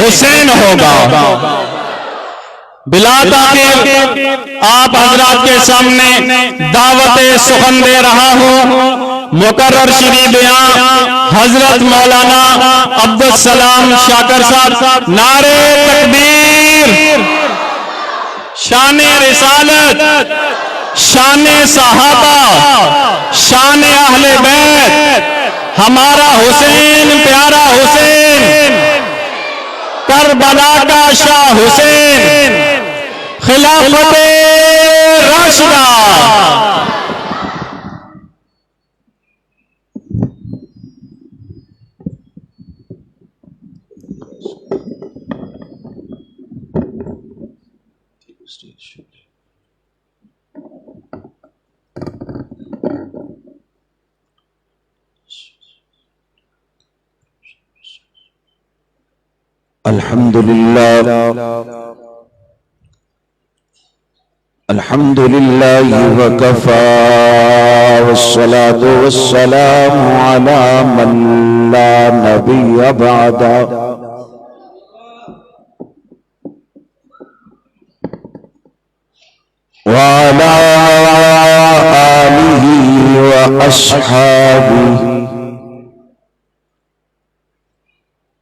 حسین ہوگا۔ بلا تاخیر آپ حضرات کے سامنے دعوت سخن دے رہا ہوں۔ مقرر شریف بیان حضرت مولانا عبدالسلام شاکر صاحب، نعرہ تکبیر، شان رسالت، شان صحابہ، شان اہل بیت، ہمارا حسین پیارا حسین، کربلا کا شاہ حسین، خلافت راشدہ۔ الحمد لله وكفى والصلاة والسلام على من لا نبي بعده وعلى آله وأصحابه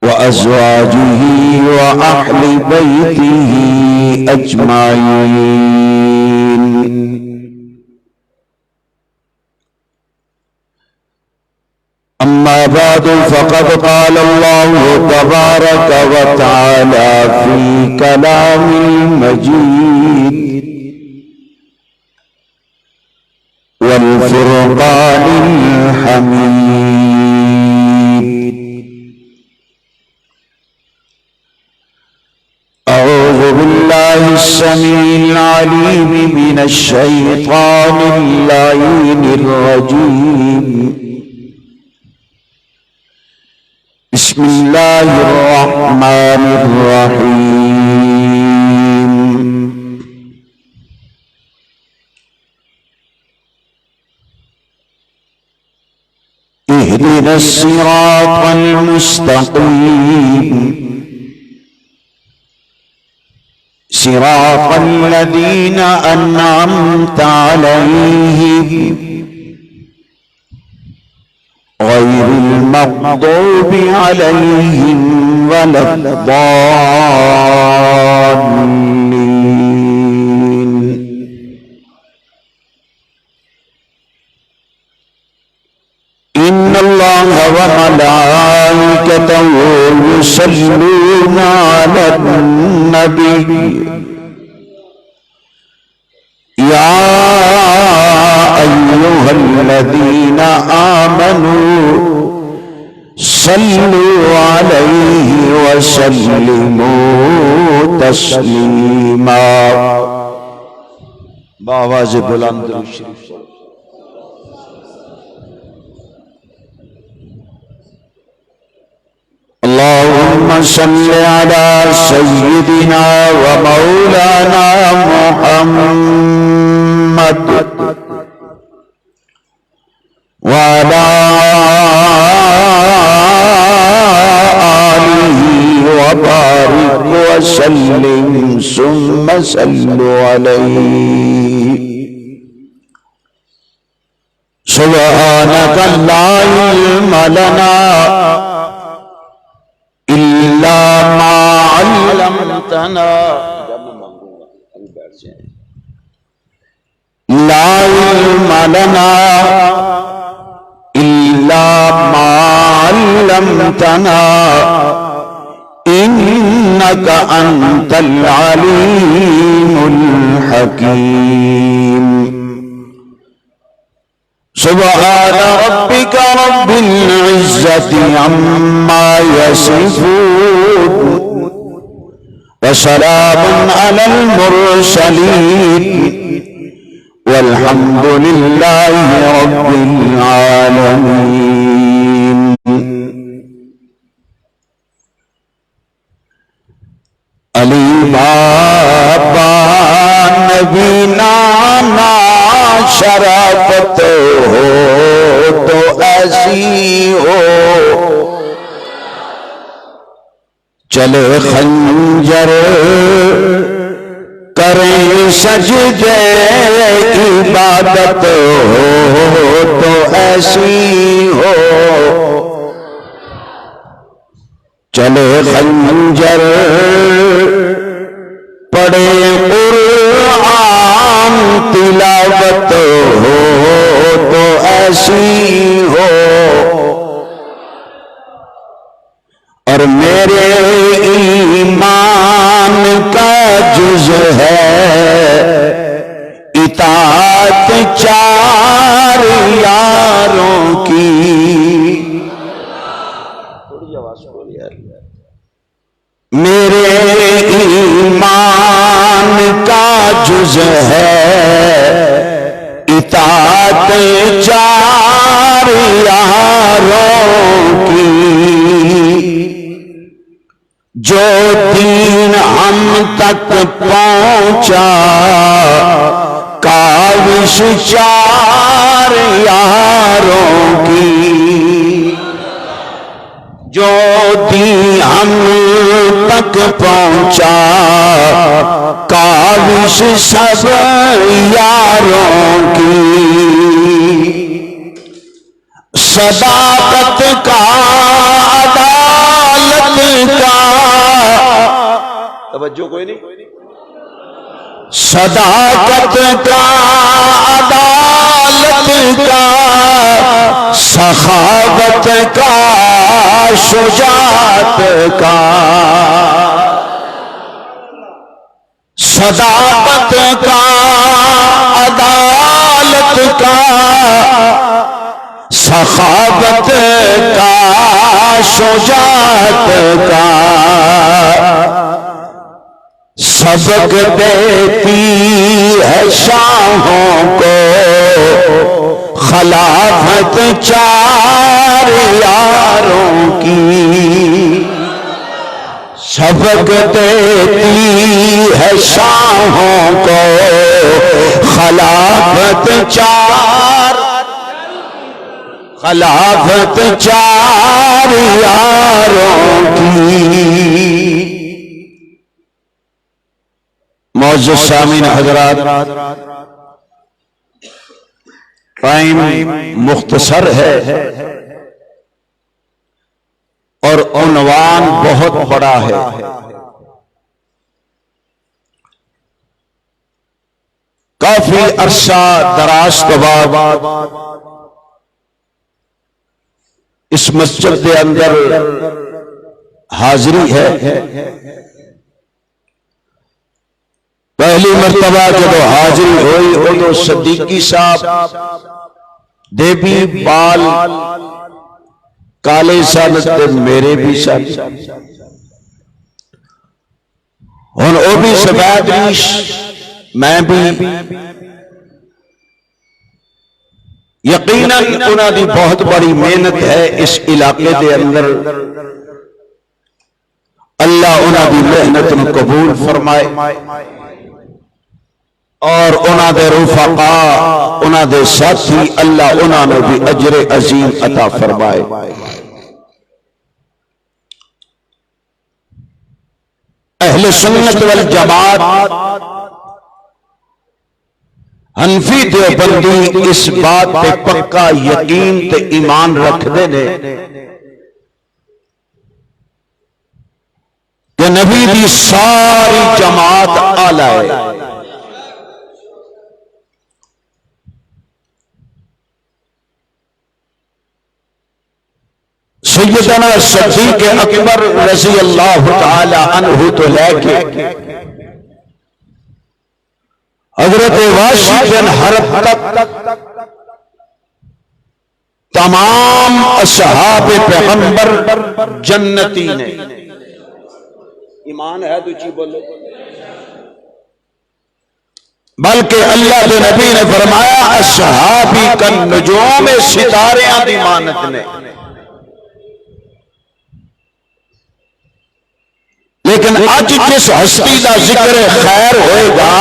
وأزواجه وأهل بيته أجمعين. أما بعد فقد قال الله تبارك وتعالى في كلام المجيد والفرقان الحميد. أعوذ بالله السميع العليم من الشيطان اللعين الرجيم. بسم الله الرحمن الرحيم. اهدنا الصراط المستقيم صراط الذين أنعمت عليهم غير المغضوب عليهم ولا الضالين. إن الله وملائكته يصلون على النبي يا أيها الذين آمنوا صلوا عليه وسلموا تسليما. بآواز بلند شریف. اللهم صل على سيدنا ومولانا محمد وعلى آله وبارك وسلم ثم صلوا عليه. سبحانك لا علم لنا إلا ما علمتنا لا علم لنا إلا ما علمتنا إنك أنت العليم الحكيم. سبحان ربك رب العزة عما يصفون وسلام على المرسلين والحمد لله رب العالمين. علی بابا نبی نانا شرافت ہو تو ایسی ہو چلے خنجر کریں سجدے عبادت ہو تو ایسی ہو، چلے خنجر پڑھے قرآن تلاوت ہو تو ایسی ہو، اور میرے ایمان کا جز ہے اطاعت چار یاروں کی، میرے ایمان کا جز ہے اطاعت چار یاروں کی، جو دین ہم تک پہنچا کاوش چار یاروں کی، جو دین ہم تک پہنچا کاوش سب یاروں کی، صداقت کا عدالت کا، توجہ کوئی نہیں، صداقت کا عدالت کا، سخاوت کا شجاعت کا، صداقت کا عدالت کا، سخاوت کا شجاعت کا، سبق دیتی ہے شاہوں کو خلافت چار یاروں کی، سبق دیتی ہے شاہوں کو خلافت چار یاروں کی۔ معزز سامعین حضرات، ٹائم مختصر ہے اور عنوان بہت بڑا ہے، کافی عرصہ دراز کے بعد اس مسجد کے اندر حاضری ہے۔ پہلی مرتبہ جب حاضری ہوئی تو صدیقی صاحب دے بھی بال کالے سن تے میرے بھی سن، ہن او بھی سفید ریش میں بھی، یقیناً انہاں دی بہت بڑی محنت ہے اس علاقے دے اندر، اللہ انہاں دی محنت نو قبول فرمائے اور انہاں دے رفقاء انہاں دے ساتھی اللہ انہاں نو بھی اجر عظیم عطا فرمائے۔ اہل سنت والجماعت حنفی دیوبندی اس بات پہ پکا یقین تے ایمان رکھ دے نے کہ نبی دی ساری جماعت اعلی ہے، سیدنا صدیق اکبر رضی اللہ تعالی عنہ تو لے کے حضرت واشی بن حرب تک تمام اصحاب پیغمبر جنتی نے، ایمان ہے تو چی بولو، بلکہ اللہ کے نبی نے فرمایا اصحابی کن نجوم ستاریاں دی مانت نے، لیکن آج جس ہستی دا ذکر خیر ہوئے گا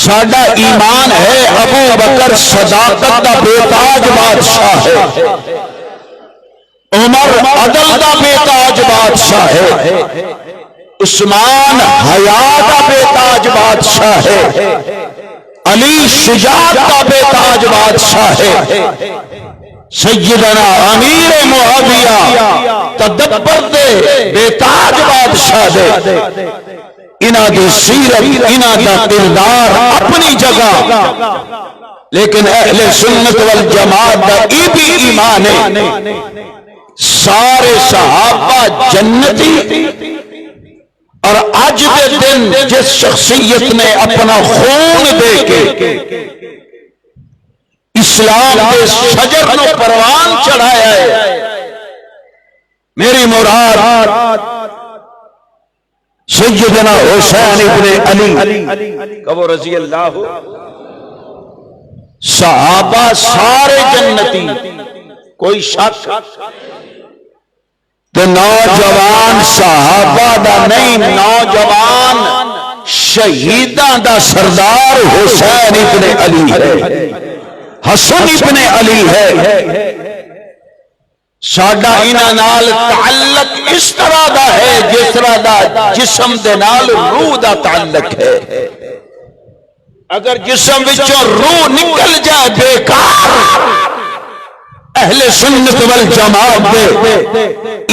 ساڈا ایمان ہے ابو بکر صداقت دا بے تاج بادشاہ ہے، عمر عدل دا بے تاج بادشاہ ہے، عثمان حیا دا بے تاج بادشاہ ہے، علی شجاعت دا بے تاج بادشاہ ہے، سیدنا امیر معاویہ تدبر دے بے تاج بادشاہ دے، انہاں دی سیرت انہاں دا کردار اپنی جگہ، لیکن اہل سنت والجماعت دا ای بھی ایمان ہے سارے صحابہ جنتی، اور آج کے دن جس شخصیت نے اپنا خون دے کے اسلام کے شجر نو پروان چڑھایا ہے، میری مراد سیدنا حسین ابن علی کبو رضی اللہ، صحابہ سارے جنتی، کوئی شک، تو نوجوان صحابہ دا نہیں، نوجوان شہیدان دا سردار حسین ابن علی ہے، حسن ابن علی ہے، ساڈا انہاں نال تعلق اس طرح دا ہے جس طرح دا جسم دے نال روح دا تعلق ہے، اگر جسم وچوں روح نکل جائے بیکار، اہل سنت والجماعت دے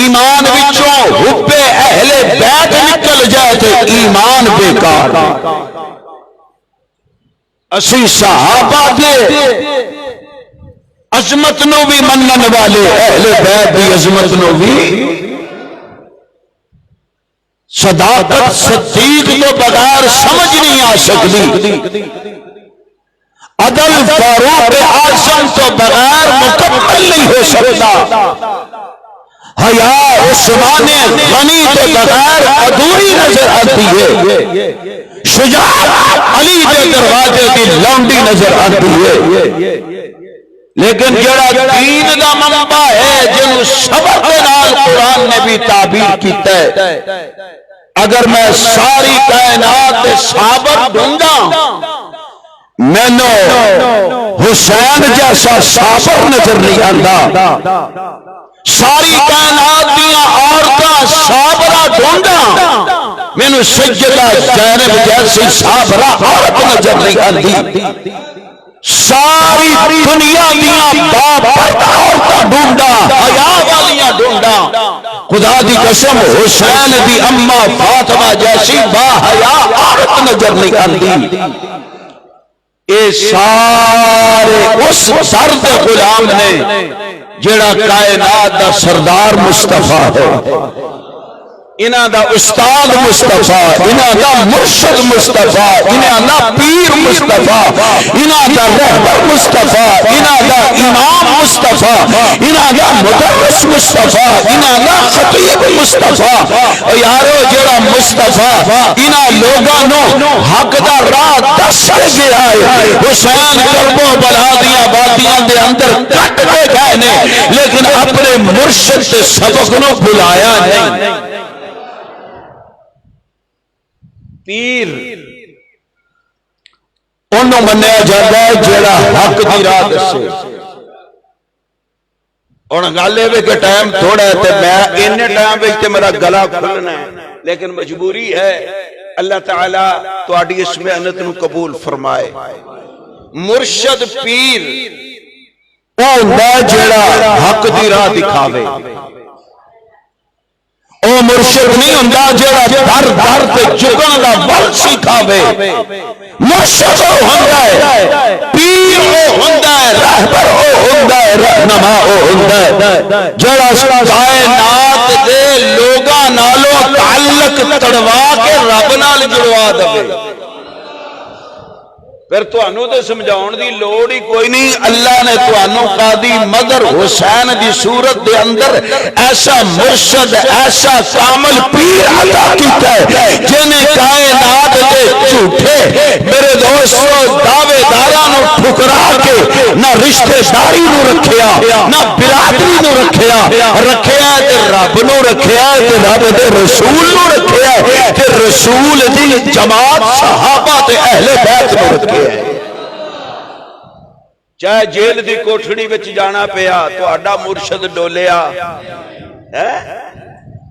ایمان وچوں حب اہل بیت نکل جائے تو ایمان بیکار، اسی صحابہ دے عظمت نو بھی منن والے، اہل بیت دی عظمت نو بھی، صداقت صدیق تو بغیر سمجھ نہیں آ سکتی، عدل فاروق اعظم تو بغیر مکمل نہیں ہو سکتا، حیا عثمان غنی تو بغیر ادھوری نظر آتی ہے، شجاعت علی کے دروازے کی لونڈی نظر آتی ہے، لیکن جڑا دین دا منبع ہے جنہوں صبر کے نال قرآن نے بھی تعبیر کیتا ہے، اگر میں ساری کائنات صابر ڈھونڈا میں نو حسین جیسا صابر نظر نہیں آتا، ساری کائنات دیا عورتاں صابرہ ڈھونڈا میں نو سیدہ زینب جیسی صابرہ عورت نظر نہیں آتی، ساری دنیا دیا باپردہ عورتاں ڈھونڈا، حیا والیاں ڈھونڈا، خدا دی قسم حسین دی اماں فاطمہ جیسی با حیا عورت نظر نہیں آتی، اے سارے اس درد غلام نے جڑا کائنات دا سردار مصطفیٰ ہے، انہاں دا استاد مصطفیٰ، انہاں دا مرشد مصطفیٰ، انہاں دا پیر مصطفیٰ، انہاں دا رہبر مصطفیٰ، انہاں دا امام مصطفیٰ، انہاں دا مدرس مصطفیٰ، انہاں دا خطیب مصطفیٰ، یارو جڑا مصطفیٰ انہاں لوگاں حق دا راہ دسڑ گیا ہے، حسین کربو بلا دیا باتیاں دے اندر کٹ کے گئے نے، لیکن اپنے مرشد سے سبق نو بلایا نہیں، پیر انہوں منیا جاتا ہے جیڑا حق دی راہ دسے، اور گالے بھی کہ ٹائم تھوڑا ہے تے میں انہیں ٹائم بھی تے میرا گلا کھلنا ہے، لیکن مجبوری ہے، اللہ تعالیٰ تو آڈی اس محنت نو قبول فرمائے، مرشد پیر اون جیڑا حق دی راہ دکھاوے، او مرشد نہیں ہوندا جیڑا در در تے جھکن دا ول سکھاوے، مرشد او ہوندا ہے، پیر او ہوندا ہے، رہبر او ہوندا ہے، رہنما او ہوندا ہے جیڑا کائنات دے لوگاں نالوں تعلق تڑوا کے رب نال جڑوا دے، پھر تو انہوں دے سمجھاؤن دی لوڑ ہی کوئی نہیں، اللہ نے تو انہوں قاضی مدر حسین دی صورت دے اندر ایسا مرشد ایسا کامل پیر عطا کیتا ہے جنہیں کائنات دے جھوٹے میرے دوستو دعوے دارانوں ٹھکرا کے نہ رشتہ داری نو رکھیا نہ برادری نو رکھیا تے رب نو رکھیا تے رب دے رسول نو رکھیا تے رسول دی جماعت صحابہ تے اہل بیت نو رکھیا، چاہے جیل دی کوٹھڑی وچ جانا پیا تہاڈا مرشد ڈولیا ہے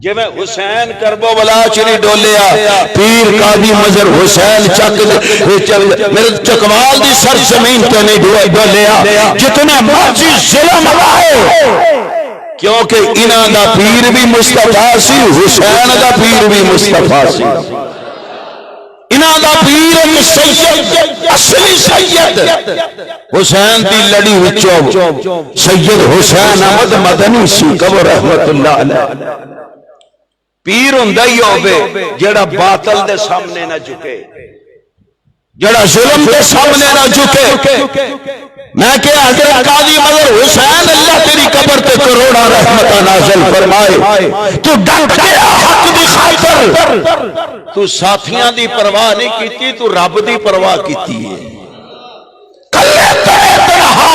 جی میں حسین کربو بلا چلی ڈولیا پیر قاضی مظہر حسین میرے چکوال دی سرزمین تو نہیں ڈولیا جتنے مرضی ظلم لائے کیونکہ انہاں دا پیر بھی مصطفیٰ سی حسین دا پیر بھی مصطفیٰ سی انہاں دا پیر سید اصلی سید حسین دی لڑی وچوں سید حسین احمد مدنی سی قبر رحمت اللہ علیہ پیر ہوندا ہی ہوے جڑا باطل دے سامنے نہ جھکے جڑا ظلم دے سامنے نہ جھکے میں کہ حضرت قاضی مظہر حسین اللہ تیری قبر تے کروڑا رحمت نازل فرمائے تو ڈٹ گیا حق دی خاطر تو ساتھیاں دی پرواہ نہیں کیتی تو رب دی پرواہ کیتی ہے کلے تے تنہا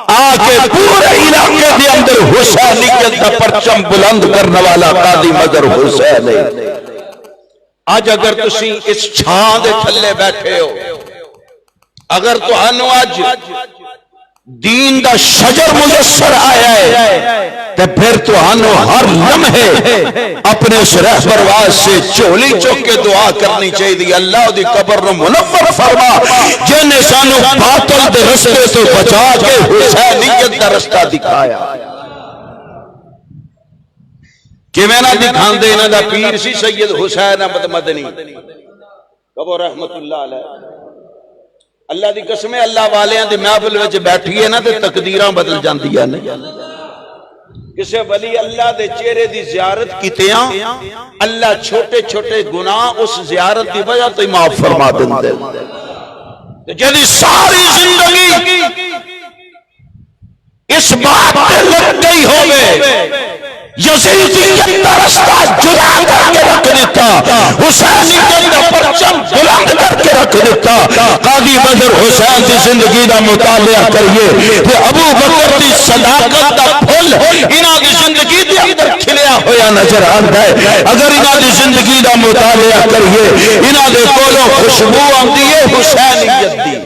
آکے پورے علاقے دے اندر حسینیت دا پرچم بلند کرنے والا قاضی مظہر حسین ہے آج اگر تسی اس چھاں دے تھلے بیٹھے ہو اگر تو انو آج دین دا شجر میسر آیا ہے تو پھر تو انو ہر لمحے اپنے اس رہبرواز سے چولی چوک کے دعا کرنی چاہیے اللہ دی قبر نو منور فرما جن سانو باطل دے رستے تو بچا کے حسینیت دا رستہ دکھایا کہ میں نہ دکھان دے انہاں دا پیر سی سید حسین احمد مدنی قبر رحمت اللہ علیہ اللہ دی قسم ہے اللہ والیاں دی محفل وچ بیٹھی ہے نا تے تقدیراں بدل جاندیاں نے کسے ولی اللہ دے چہرے دی زیارت کیتیاں اللہ چھوٹے چھوٹے گناہ اس زیارت دی وجہ تو معاف فرما دیندے تے جدی ساری زندگی اس بات تے لگ گئی ہوے یزیدیت دا رستہ جدا کر کے رکھ دیتا حسینیت دا پرچم بلند کر کے رکھ دیتا قاضی مظہر حسین دی زندگی دا مطالعہ کریے کہ ابو بکر دی صداقت دا پھل انہاں دی زندگی دے اندر کھلیا ہویا نظر آندا ہے اگر انہاں دی زندگی دا مطالعہ کریے انہاں دے کولوں خوشبو آندی ہے حسینیت دی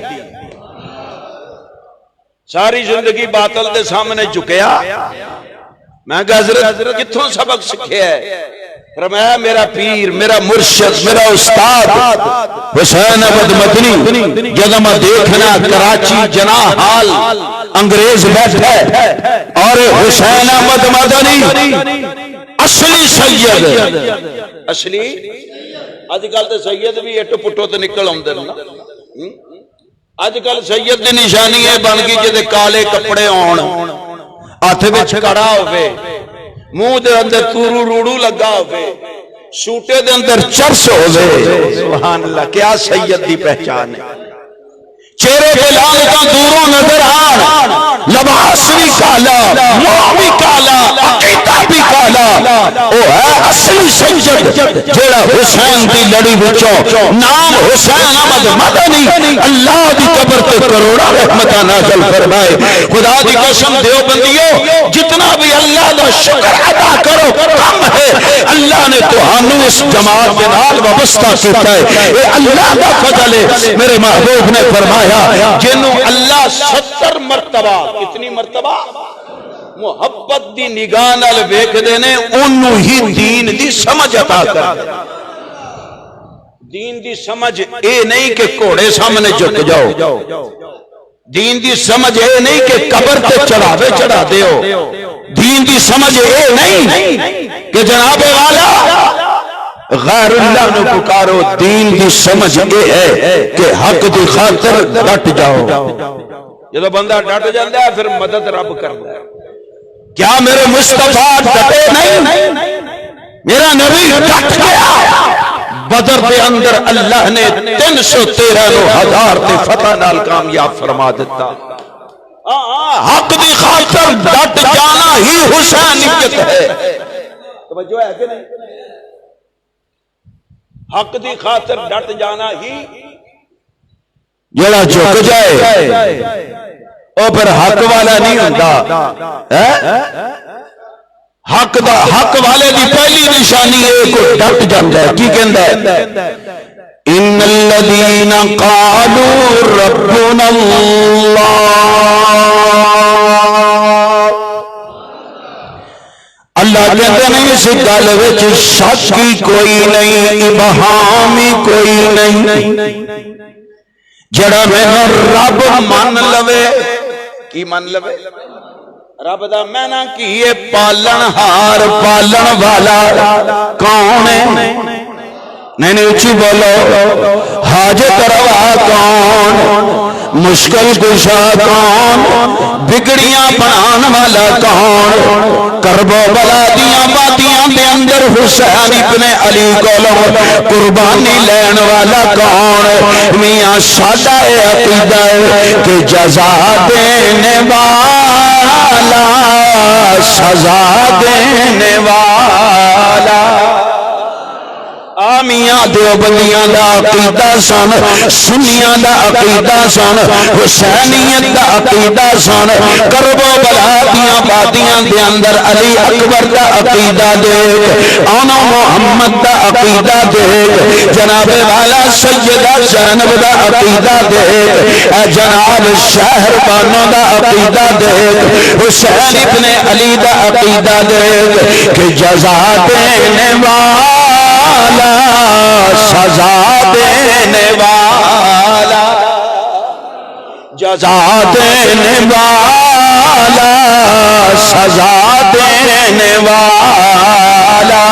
ساری زندگی باطل دے سامنے جھکیا میں کہا حضرت کتھوں سبق سکھیا ہے فرمایا میرا پیر میرا مرشد میرا استاد حسین احمد مدنی جب میں دیکھنا کراچی جناح حال انگریز بیٹھا ہے اور حسین احمد مدنی اصلی سید اصلی آج کل تے سید بھی اٹھ پٹھو تے نکل آندے نا آج کل سید دی نشانی ہے بن گئی جے کالے کپڑے آن ہاتھ وچ کڑا ہوے منہ دے اندر تورو روڑو لگا ہوے سوٹے دے اندر چرس ہوے سبحان اللہ کیا سید دی پہچان ہے چہرے پہ لانتاں دوروں نظر آن لباس بھی کالا منہ بھی کالا عقیدہ بھی کالا او ہے اصلی سید جیڑا حسین دی لڑی وچوں نام حسین احمد مدنی اللہ دی قبر تے کروڑا رحمتاں نازل فرمائے خدا دی قسم دیو بندیو جتنا بھی اللہ دا شکر ادا کرو کم ہے اللہ نے تہانوں اس جماعت دے نال وابستہ کیتا ہے اے اللہ دا فضل ہے میرے محبوب نے فرمایا جنوں اللہ 70 مرتبہ کتنی مرتبہ محبت دی نگاہ نال ویکھ دے نے اونوں ہی دین دی سمجھ عطا کر دین دی سمجھ اے نہیں کہ گھوڑے سامنے جھک جاؤ دین دی سمجھ اے نہیں کہ قبر تے چڑھاوے چڑھا دیو دین دی سمجھ اے نہیں کہ جناب والا غیر اللہ نو پکارو دین دی سمجھ یہ ہے کہ حق دی خاطر ڈٹ جاؤ جب بندہ ڈٹ جاتا ہے پھر مدد رب کرتا ہے کیا میرے مصطفیٰ ڈٹے نہیں میرا نبی ڈٹ گیا بدر دے اندر اللہ نے 313,000 تے فتح نال کامیاب فرما دیتا حق دی خاطر ڈٹ جانا ہی حسینیت ہے توجہ ہے کہ نہیں حق دی خاطر ڈٹ جانا ہی جڑا جھک جائے او پھر حق والا نہیں ہوندا حق والے دی پہلی نشانی ہے کوئی ڈٹ جاندا ہے کی کہندا ہے ان الذین قالوا ربنا اللہ کہتے نہیں اس گل وچ شک ہی کوئی نہیں، ابہام ہی کوئی نہیں، جڑا مینوں رب من لوے، کی من لوے؟ رب دا معنی کی ہے پالن ہار، پالن والا کون ہے؟ نہیں اچھی بولو، حاجت روا کون، مشکل کشا کون، بگڑیاں بنان والا کون، کرب و بلا دیاں باتیاں دے اندر حسین ابن علی کو قربانی لین والا کون؟ میاں ساڈا اے عقیدہ ہے کہ جزا دینے والا، سزا دینے والا، آمیاں دیوبندیاں دا عقیدہ سن، سنیاں دا عقیدہ سن، حسینیت دا عقیدہ سن، کرب و بلا دیاں باتیاں دے اندر علی اکبر دا عقیدہ دیکھ، آنا محمد دا عقیدہ دیکھ، جناب والا سیدہ زینب دا عقیدہ دیکھ، اے جناب شہر بانو دا عقیدہ دیکھ، حسین ابن علی دا عقیدہ دیکھ کہ جزا دینے والا، سزا دینے والا، جزا دینے والا، سزا دینے والا،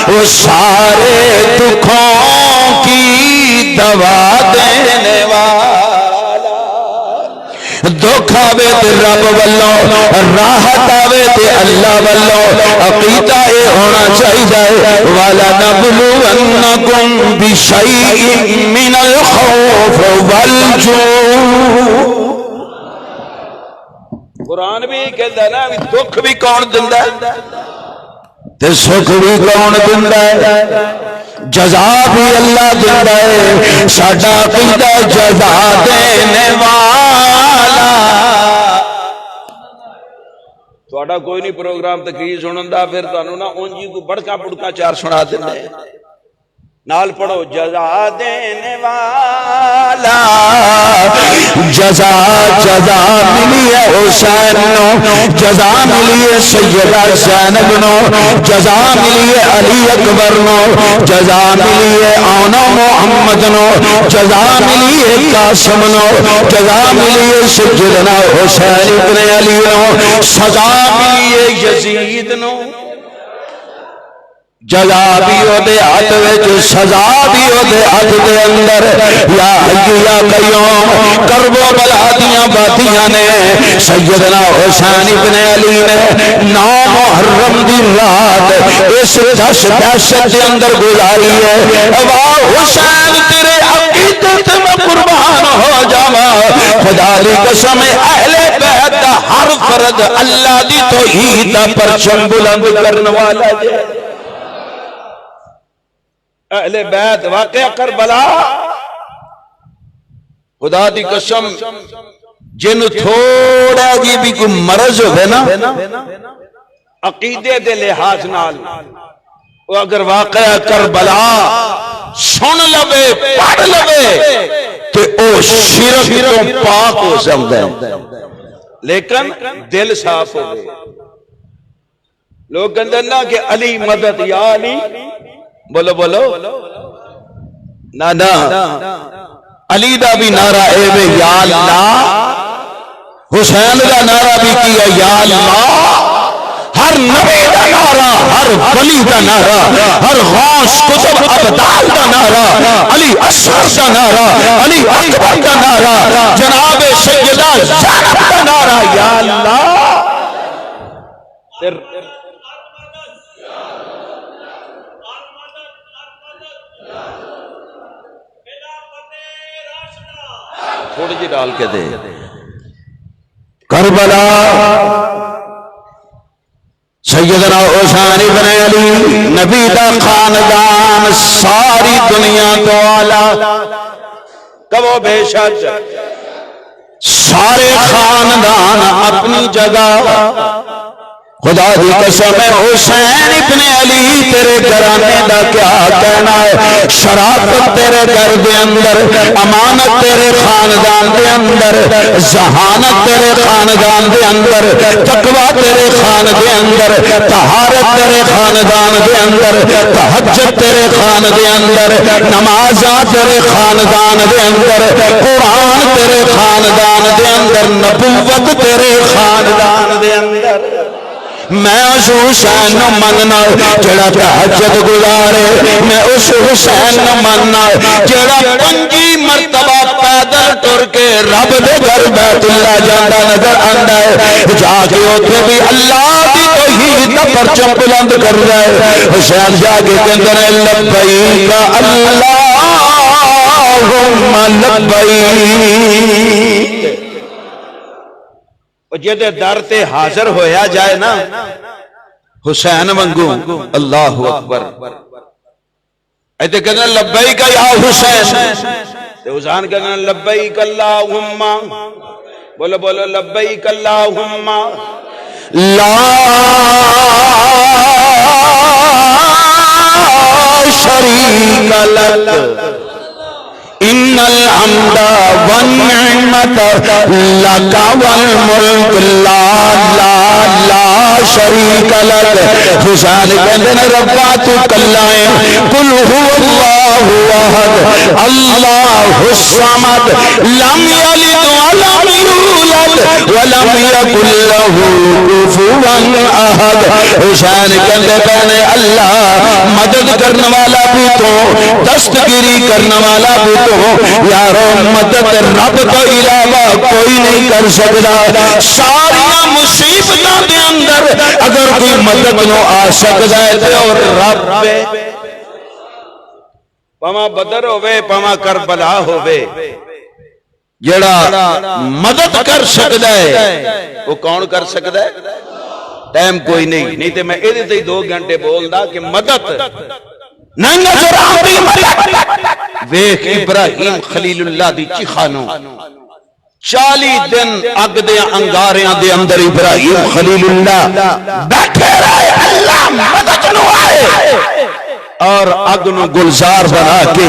وہ سارے دکھوں کی دوا دینے والا، دکھ آوے تے رب والوں، راحت آوے تے اللہ والوں، عقیدہ اے ہونا چاہیے، وَلَنَبْلُوَنَّكُمْ بِشَيْءٍ مِّنَ الْخَوْفِ وَالْجُوعِ۔ قرآن بھی کہتا ہے نا دکھ بھی کون دندا ہے تے سکھ بھی کون دندا ہے، جزا بھی اللہ دندا ہے، ساڈا عقیدہ جزا دینے والا۔ تھوڑا کوئی نہیں پروگرام تقریر سنن دا، پھر تانوں نا اونجی کو بڑکا بڑکا چار سنا دیندے، نال پڑھو جزا دینے والا، جزا جزا ملی ہے حسین نو، جزا ملی ہے سیدہ زینب نو، جزا ملی ہے علی اکبر نو، جزا ملی ہے آنا محمد نو، جزا ملی ہے قاسم نو، جزا ملی ہے سیدنا حسین ابن علی نو، سزا ملی ہے یزید نو، جزا بھی او دے ہاتھ وچ، سزا بھی او دے ہاتھ دے اندر، یا حی یا قیوم، کرب و بلا دیاں باتیاں نے سیدنا حسین ابن علی نے 9 محرم دی رات اس دہشت دے اندر گزاری ہے، واہ حسین تیرے عقیدت میں قربان ہو جاواں، خدا دی قسم اہل بیت دا ہر فرد اللہ دی توحید دا پرچم بلند کرنے والا ہے، اہل بیت واقعہ کربلا، خدا دی قسم جن تھوڑا جی بھی کوئی مرض ہوئے نا عقیدے دے لحاظ نال، وہ اگر واقعہ کربلا سن لوے پڑھ لوے تو او شرک تو پاک ہو سکتا ہے، لیکن دل صاف ہو گئے۔ لوگ کہتے ہیں نا کہ علی مدد یا علی، بولو بولو نا نا، علی دا بھی نعرہ اے وے یا اللہ، حسین دا نعرہ بھی کیا یا اللہ، ہر نبی دا نعرہ، ہر ولی دا نعرہ، ہر غوث قطب ابدال دا نعرہ، علی اصغر دا نعرہ، علی اکبر دا نعرہ، جناب سیدہ زینب دا نعرہ یا اللہ۔ تھوڑی جی ڈال کے دے کربلا، سیدنا حسین ابن علی نبی دا خاندان ساری دنیا تو آلہ، کبو بے شک سارے خاندان اپنی جگہ، خدا دی قسم حسین ابن علی تیرے تیرے گھرانے دا کیا کہنا ہے، شرافت تیرے گھر دے اندر، امانت تیرے خاندان دے اندر، ذہانت تیرے خاندان دے اندر، تقوی تیرے خان دے اندر، طہارت تیرے خاندان دے اندر، تہجد تیرے خان دے اندر، نمازاں تیرے خاندان دے اندر، قرآن تیرے خاندان دے اندر، نبوت تیرے خاندان دے اندر۔ میں اس حسین نو مننا جڑا تہجد گزارے، میں اس حسین نو مننا جڑا 5 مرتبہ پیدل ٹر کے رب دے گھر بیت اللہ جاندا نظر آندا ہے، جا کے اوتھے بھی اللہ دی توحید دا پرچم بلند کر رہا ہے۔ حسین جا کے کہندے نے لبیک اللہم لبیک، جدے در تے حاضر ہویا جائے نا حسین وانگو اللہ اکبر، ایتے کہنا لبیک یا حسین، تے حسین کہنا لبیک اللہم، بولو بولو لبیک اللہم لا شریک لک ان الحمد والنعمت لک والملک لا لا لا شریک لک۔ حسین کہندے نے ربا تو کلا ہے، قل هو اللہ احد اللہ الصمد لم یلد ولم یولد ولم یکن له کفوا احد۔ حسین کہندے پہنے اللہ مدد کرنے والا بھی تو، دستگیری کرنے والا بھی تو، یارو مدد رب تو علاوہ کوئی نہیں کر سکتا۔ ساری مصیبتوں کے اندر اگر کوئی مدد نو آ سکتا ہے تو اور رب، پاما بدر ہوئے پاما کربلا ہوئے، جڑا مدد کر سکتا ہے وہ کون کر سکتا ہے؟ ٹائم کوئی نہیں تے میں ایدے تے 2 گھنٹے بول دا کہ مدد نہیں نظر آتی مدد۔ ویکھ ابراہیم خلیل اللہ دی چیخانو 40 دن اگ دے انگاریاں دے اندر ابراہیم خلیل اللہ بیٹھے رہے، اللہ مدد نو آئے اور اگ نو گلزار بنا کے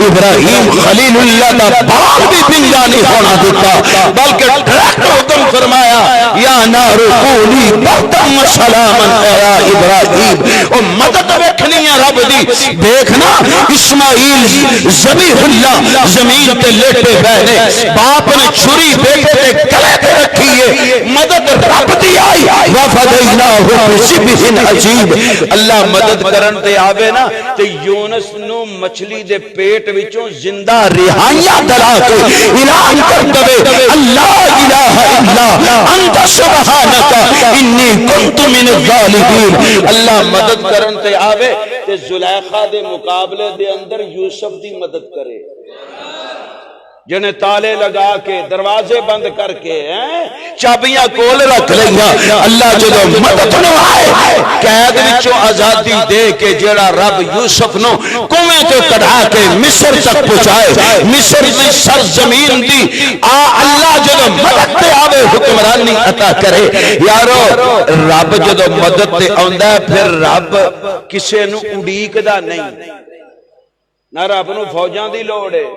ابراہیم خلیل اللہ دا باغ بھی بنجا نہیں ہونا دیتا، بلکہ ڈائریکٹ حکم فرمایا یا نار کونی بردم و سلاما یا ابراہیم۔ اور مدد ویکھنی ہے رب دی، دیکھنا اسماعیل ذبیح اللہ زمین تے لیٹے بیٹھے، باپ نے چھری بیٹے تے گلے تے رکھی ہے، مدد رب دی آئی، وفدیناہ بذبح عجیب۔ اللہ مدد کرن تے آوے نا تے یونس نو مچھلی دے پیٹ وچوں زندہ رہائیاں دلا کے اعلان کر دے اللہ الہ الا انت سبحانک انی کنت من الظالمین۔ اللہ مدد کرن تے آوے تے زلیخا دے مقابلے دے اندر یوسف دی مدد کرے، جنہیں تالے لگا کے دروازے بند کر کے چابیاں کول رکھ لیا۔ اللہ جدو مدد نو آئے قید وچوں آزادی دے کے جڑا رب یوسف نو کنویں تو کڑھا کے مصر تک پہنچائے، مصر دی سرزمین دی اللہ جدو مدد تے آوے حکمرانی عطا کرے۔ یارو رب جدو مدد تے آندا ہے پھر رب کسے نو اڑیک دا نہیں، نہ رب نو فوجاں دی لوڑ ہے،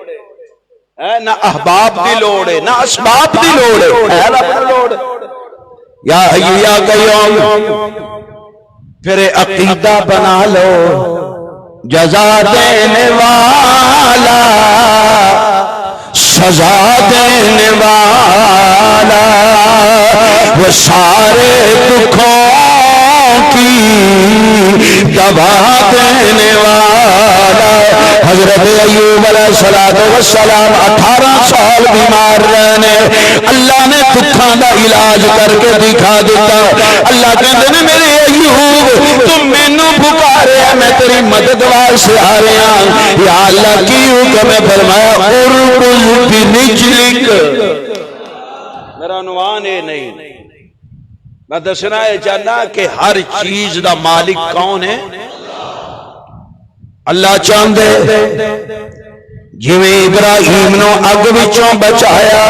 نہ احباب دی لوڑ ہے، نہ اسباب دی لوڑ ہے، رب دی لوڑ۔ یا حی یا قیوم پھر عقیدہ بنا لو، جزا دینے والا سزا دینے والا، وہ سارے دکھوں کی دوا دینے والا۔ حضرت ایوب علیہ السلام 18 سال بیمار رہنے، اللہ نے دکھاں دا علاج کر کے دکھا دیتا۔ اللہ کہتے ہیں میرے ایوب تم مینوں پکارے ہیں، میں تیری مدد واسطے آ رہا ہوں۔ یا اللہ کی حکم ہے، فرمایا ارکض برجلک، میرا عنوان یہ نہیں، میں دسنا ہے چاہنا کہ ہر چیز دا مالک کون ہے؟ اللہ چاہندے جویں ابراہیم نو اگ وچوں بچایا،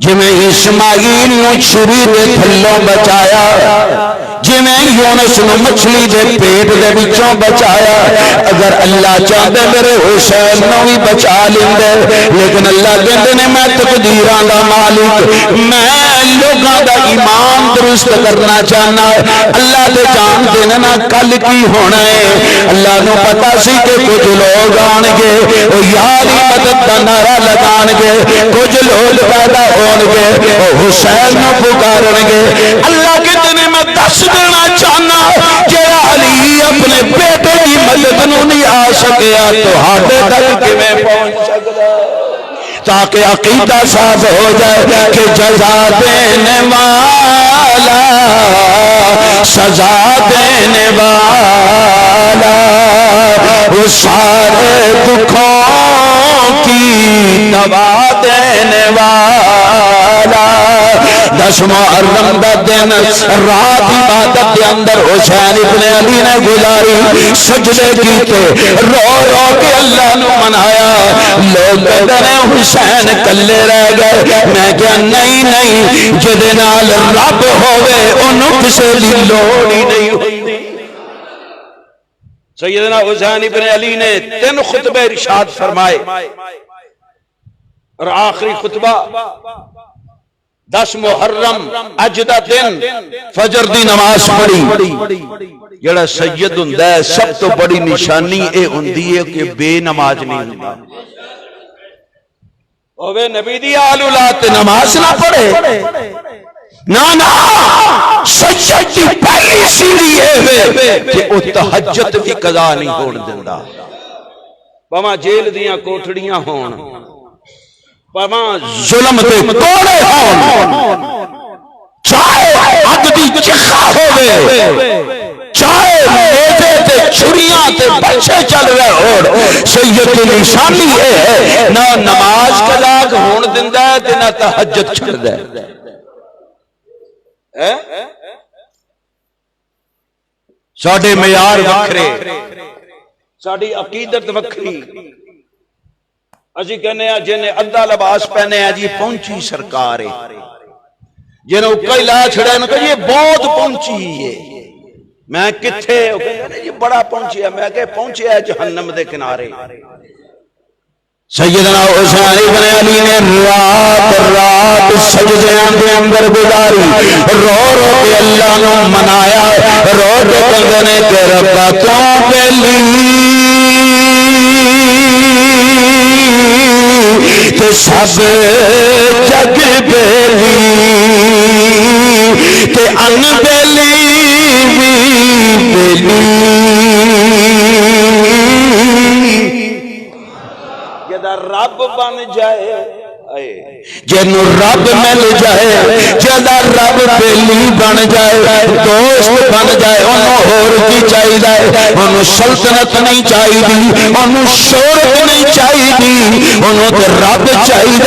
جویں اسماعیل نو چھری دے تھلوں بچایا، جویں یونس نو مچھلی دے پیٹ دے وچوں بچایا اگر اللہ چاہتے میرے حسین نو بھی بچا لیندے لیکن اللہ کہندے نے میں تقدیراں دا مالک میں لوگاں دا ایمان درست کرنا چاہنا اللہ دے جانتے نے نا کل کی ہونا ہے اللہ نو پتا سی کہ کچھ لوگ آن گے او یاری مدد دا نعرہ لگان گے کچھ لوگ پیدا ہون گے او حسین نو پکارن گے اللہ کہندے نے میں دس دینا چاہنا جڑا علی اپنے بیٹے کی مدد نو نہیں آ سکیا تو ہاڈے تک کیویں پہنچ سکدا تاکہ عقیدہ صاف ہو جائے کہ جزا دینے والا سزا دینے والا وہ سارے دکھوں کی دوا دینے والا 10 محرم دا دن رات عبادت کے اندر حسین ابن علی نے گزاری سجدے کیتے رو رو کے اللہ نو منایا لوگ کہتے حسین کلے رہ گئے میں کہا نہیں نہیں جدے نال رب ہوئے انہوں کسے دی لوڑ ہی نہیں ہوتی سیدنا حسین ابن علی نے 3 خطبے ارشاد فرمائے اور آخری خطبہ 10 محرم اج دا دن فجر دی نماز پڑھی جڑا سید ہوندا ہے سب تو بڑی نشانی اے ہوندی ہے کہ بے نماز نہیں ہوندا اوے نبی دی آل اولاد نماز نہ پڑھے نا سید دی پہلی سیڑھی ہے کہ او تہجد بھی قضا نہیں ہون دیندا بھاواں جیل دیاں کوٹھڑیاں ہون پاواں ظلم تے کوڑے ہون چاہے اگ دی چخا ہوے چاہے میدے تے چھریاں تے بچے چل رہے ہون سید کی نشانی ہے نہ نماز قضا ہون دیندا ہے تے نہ تہجد چھڑدا ہے ساڈے معیار وکھرے ساڈی عقیدت وکھری اسی کہنے ہیں جنہیں ادھا لباس پہنے ہیں جی پہنچی سرکار ہے جنہیں کئی لا چھڑے ہیں کہ یہ بہت پہنچی ہے میں کتھے یہ بڑا پہنچی ہے میں کہ پہنچی ہے جہنم دے کنارے سیدنا حسین ابن علی نے رات سجدیاں دے اندر گزاری رو رو کے اللہ نو منایا رو رو کے نے کہ ربا تو بیلی تے سب جگ بیلی تے ان بیلی بھی جدا رب بن جائے جنو رب مل جائے جدا رب بیلی بن جائے دوست بن جائے انہوں اور کی چاہیے انہوں سلطنت نہیں چاہیے انہوں شہرت نہیں چاہیے انہوں تے رب چاہیے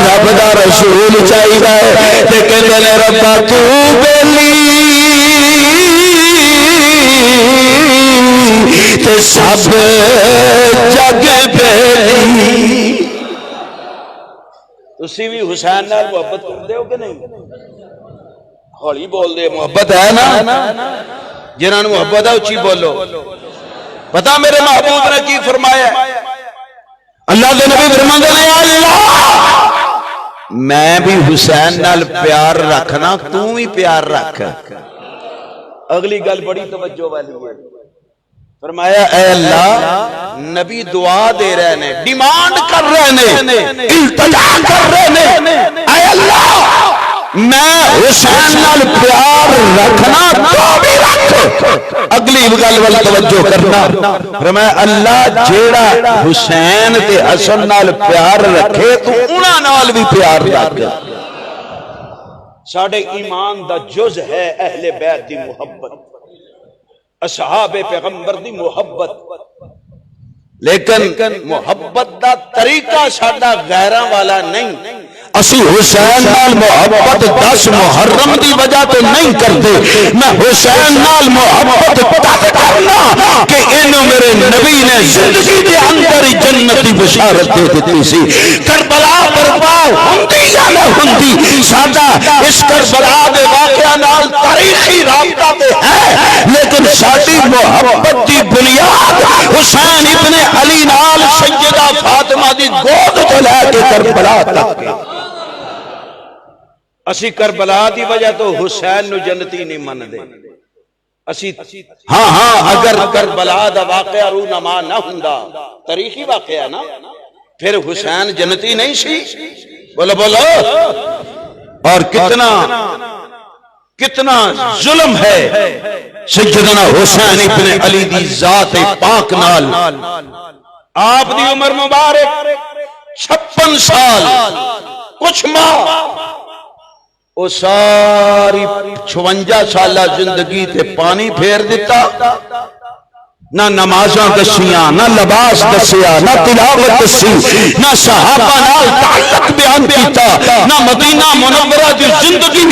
رب دا رسول چاہیے تے کہتے ہیں ربا تو بیلی تے سب جگ بیلی تسی بھی حسین نال محبت کرتے ہو کہ نہیں ہولی بول دے محبت ہے نا جنہاں نو محبت ہے اچھی بولو پتہ میرے محبوب نے کی فرمایا اللہ دے نبی فرماندے نے اللہ میں بھی حسین نال پیار رکھنا تو بھی پیار رکھ اگلی گل بڑی توجہ والی ہے فرمایا اے اللہ نبی دعا دے رہے نے ڈیمانڈ کر رہے نے التجا کر رہے نے اے اللہ میں حسین نال پیار رکھنا تو بھی رکھ اگلی گل ول توجہ کرنا فرمایا اللہ جیڑا حسین تے حسن نال پیار رکھے تو انہاں نال بھی پیار رکھ ساڈے ایمان دا جز ہے اہل بیت دی محبت اصحاب پیغمبر دی محبت لیکن محبت دا طریقہ ساڈا غیراں والا نہیں اسی حسین نال محبت 10 محرم دی وجہ تو نہیں کرتے میں حسین نال محبت تب کرنا کہ انہوں میرے نبی نے زندگی دے اندر جنت دی بشارت دے دیتی سی کربلا برپا ہوندی یا نہ ہوندی ساڈا اس کربلا دے واقعہ نال تاریخی رابطہ تے ہے ساڈی محبت دی بنیاد حسین ابن علی نال سیدہ فاطمہ دی گود تو لے کے کربلا تک اسی کربلا دی وجہ تو حسین نو جنتی نہیں من دے اسی ہاں اگر کربلا دا واقعہ رونما نہ ہوندا تاریخی واقعہ نا پھر حسین جنتی نہیں سی بولو بولو اور کتنا ظلم ہے سیدنا حسین ابن علی دی ذات پاک نال آپ دی عمر مبارک 56 سال کچھ ماہ او ساری 56 سالہ زندگی تے پانی پھیر دیتا نہ نمازاں دسیاں نہ لباس دسیا نہ تلاوت دسی نہ صحابہ نال تعلق بیان کیتا نہ مدینہ منورہ دی زندگی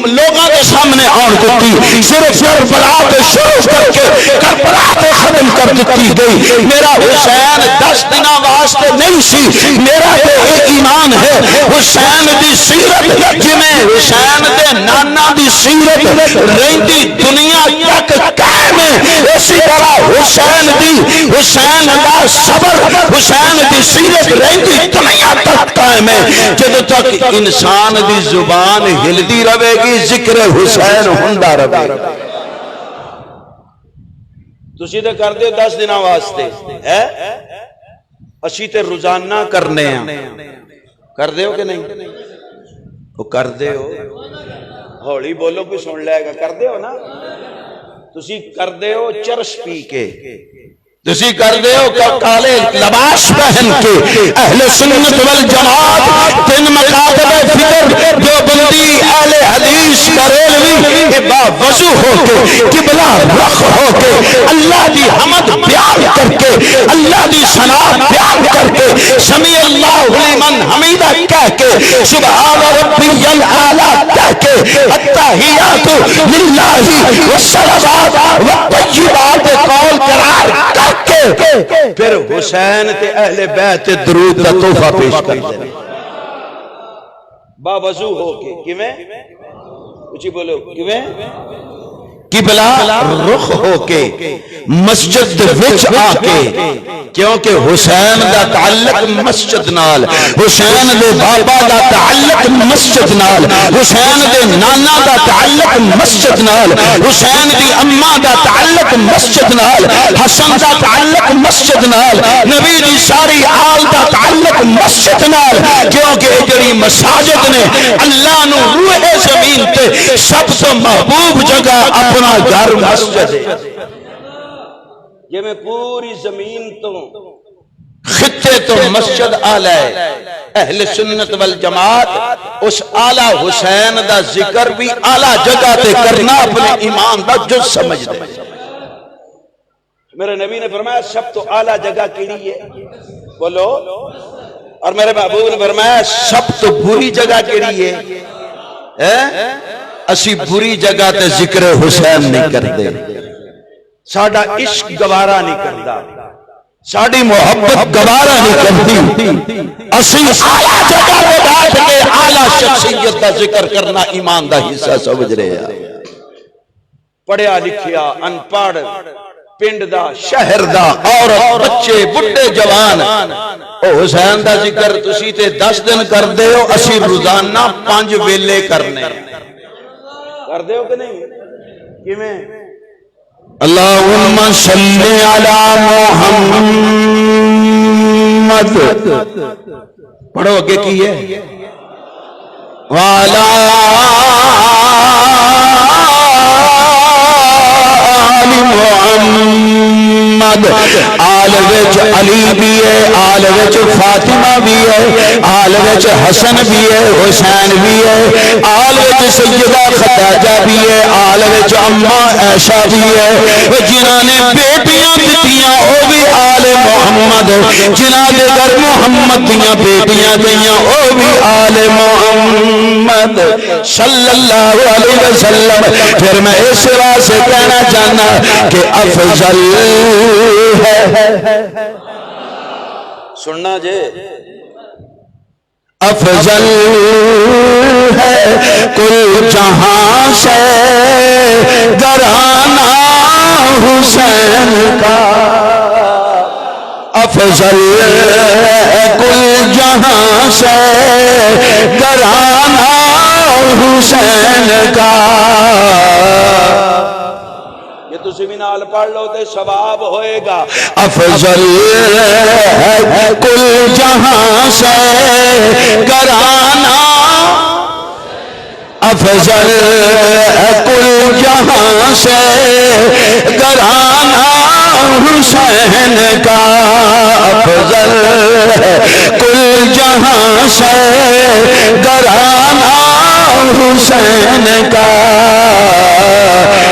لوگاں کے سامنے آن دیتی صرف کربلا تے شروع کر کے کربلا تے ختم کر دیتی گئی میرا حسین 10 دنوں واسطے نہیں سی میرا تے ایمان ہے حسین دی سیرت جویں حسین دے نانا دی سیرت رہندی دنیا تک قائم ہے اسی طرح حسین دا صبر حسین دی سیرت رہندی دنیا تک قائم ہے جدوں تک انسان دی زبان ہلدی رہے گی ذکر حسین ہوندا رہے گا تسی تے کر دیو 10 دنوں واسطے ہے اسی تے روزانہ کرنے ہیں کر دیو کہ نہیں وہ کر دیو ہولی بولو کوئی سن لے گا کر دیو نا تسی کر دے ہو چرس پی کے تسی کر دے ہو کالے لباس پہن کے اہل سنت والجماعت تین مکاتب فکر جو بندی اہل حدیث بریلوی باوضو ہو کے قبلہ رخ ہو کے اللہ دی حمد بیان کر کے اللہ دی ثنا بیان کر کے سمیع اللہ لمن حمیدہ کہہ کے سبحان ربی الاعلی کہہ کے التحیات للہ والصلوات والطیبات قول قرار کر پھر حسین تے اہل بیت درود کا تحفہ پیش کر دیں باوضو ہو کے کیویں اچھی بولو کیویں قبلہ رخ ہو کے مسجد وچ آ کے کیونکہ حسین دا تعلق مسجد نال حسین دے بابا دا تعلق مسجد نال حسین دے نانا دا تعلق مسجد نال حسین دی اماں دا تعلق مسجد نال حسن دا تعلق مسجد نال نبی دی ساری آل دا تعلق مسجد نال کیونکہ جڑی مساجد نے اللہ نو روح زمین تے سب سے محبوب جگہ اپنا گھر مسجد ہے یہ میں پوری زمین تو خطے تو مسجد آلہ ہے اہل سنت والجماعت اس آلہ حسین دا ذکر بھی آلہ جگہ تے کرنا اپنے ایمان دا جز سمجھ دے میرے نبی نے فرمایا سب تو آلہ جگہ کیڑی ہے بولو اور میرے محبوب نے فرمایا سب تو بری جگہ کیڑی ہے اسی بری جگہ تے ذکر حسین نہیں کرتے ساڈا عشق گوارا نہیں کرتا ساڈی محبت گوارا نہیں کرتی اسی اعلیٰ جگہ پہ بیٹھ کے اعلیٰ شخصیت کا ذکر کرنا ایمان دا حصہ سمجھ رہے ہیں پڑھیا لکھیا ان پڑھ پنڈ دا شہر دا عورت بچے بڈھے جوان او حسین دا ذکر تسی تے 10 دن کر دے ہو اسی روزانہ 5 ویلے کرنے کر دے ہو کہ نہیں کیویں اللہم صلی علی محمد پڑھو اگے کی ہے وعلی محمد آل وچ علی بھی ہے آل وچ فاطمہ بھی ہے آل وچ حسن بھی ہے حسین بھی ہے آل وچ سیدہ خدیجہ بھی ہے آل وچ اماں عائشہ بھی ہے جنہاں نے بیٹیاں دتیاں او بھی آل محمد جنہاں دے گھر محمد دیاں بیٹیاں گئیاں او بھی آل محمد صلی اللہ علیہ وسلم پھر میں اس واسطے کہنا چاہنا کہ افضل ہے سننا جے افضل ہے کل جہاں سے گھرانہ حسین کا، افضل ہے کل جہاں سے گھرانہ حسین کا. یہ تسی بھی نال پڑھ لو تے ثواب ہوئے گا. افضل ہے کل جہاں سے گھرانہ، افضل ہے کل جہاں سے گھرانہ حسین کا، افضل ہے کل جہاں سے گھرانہ حسین کا.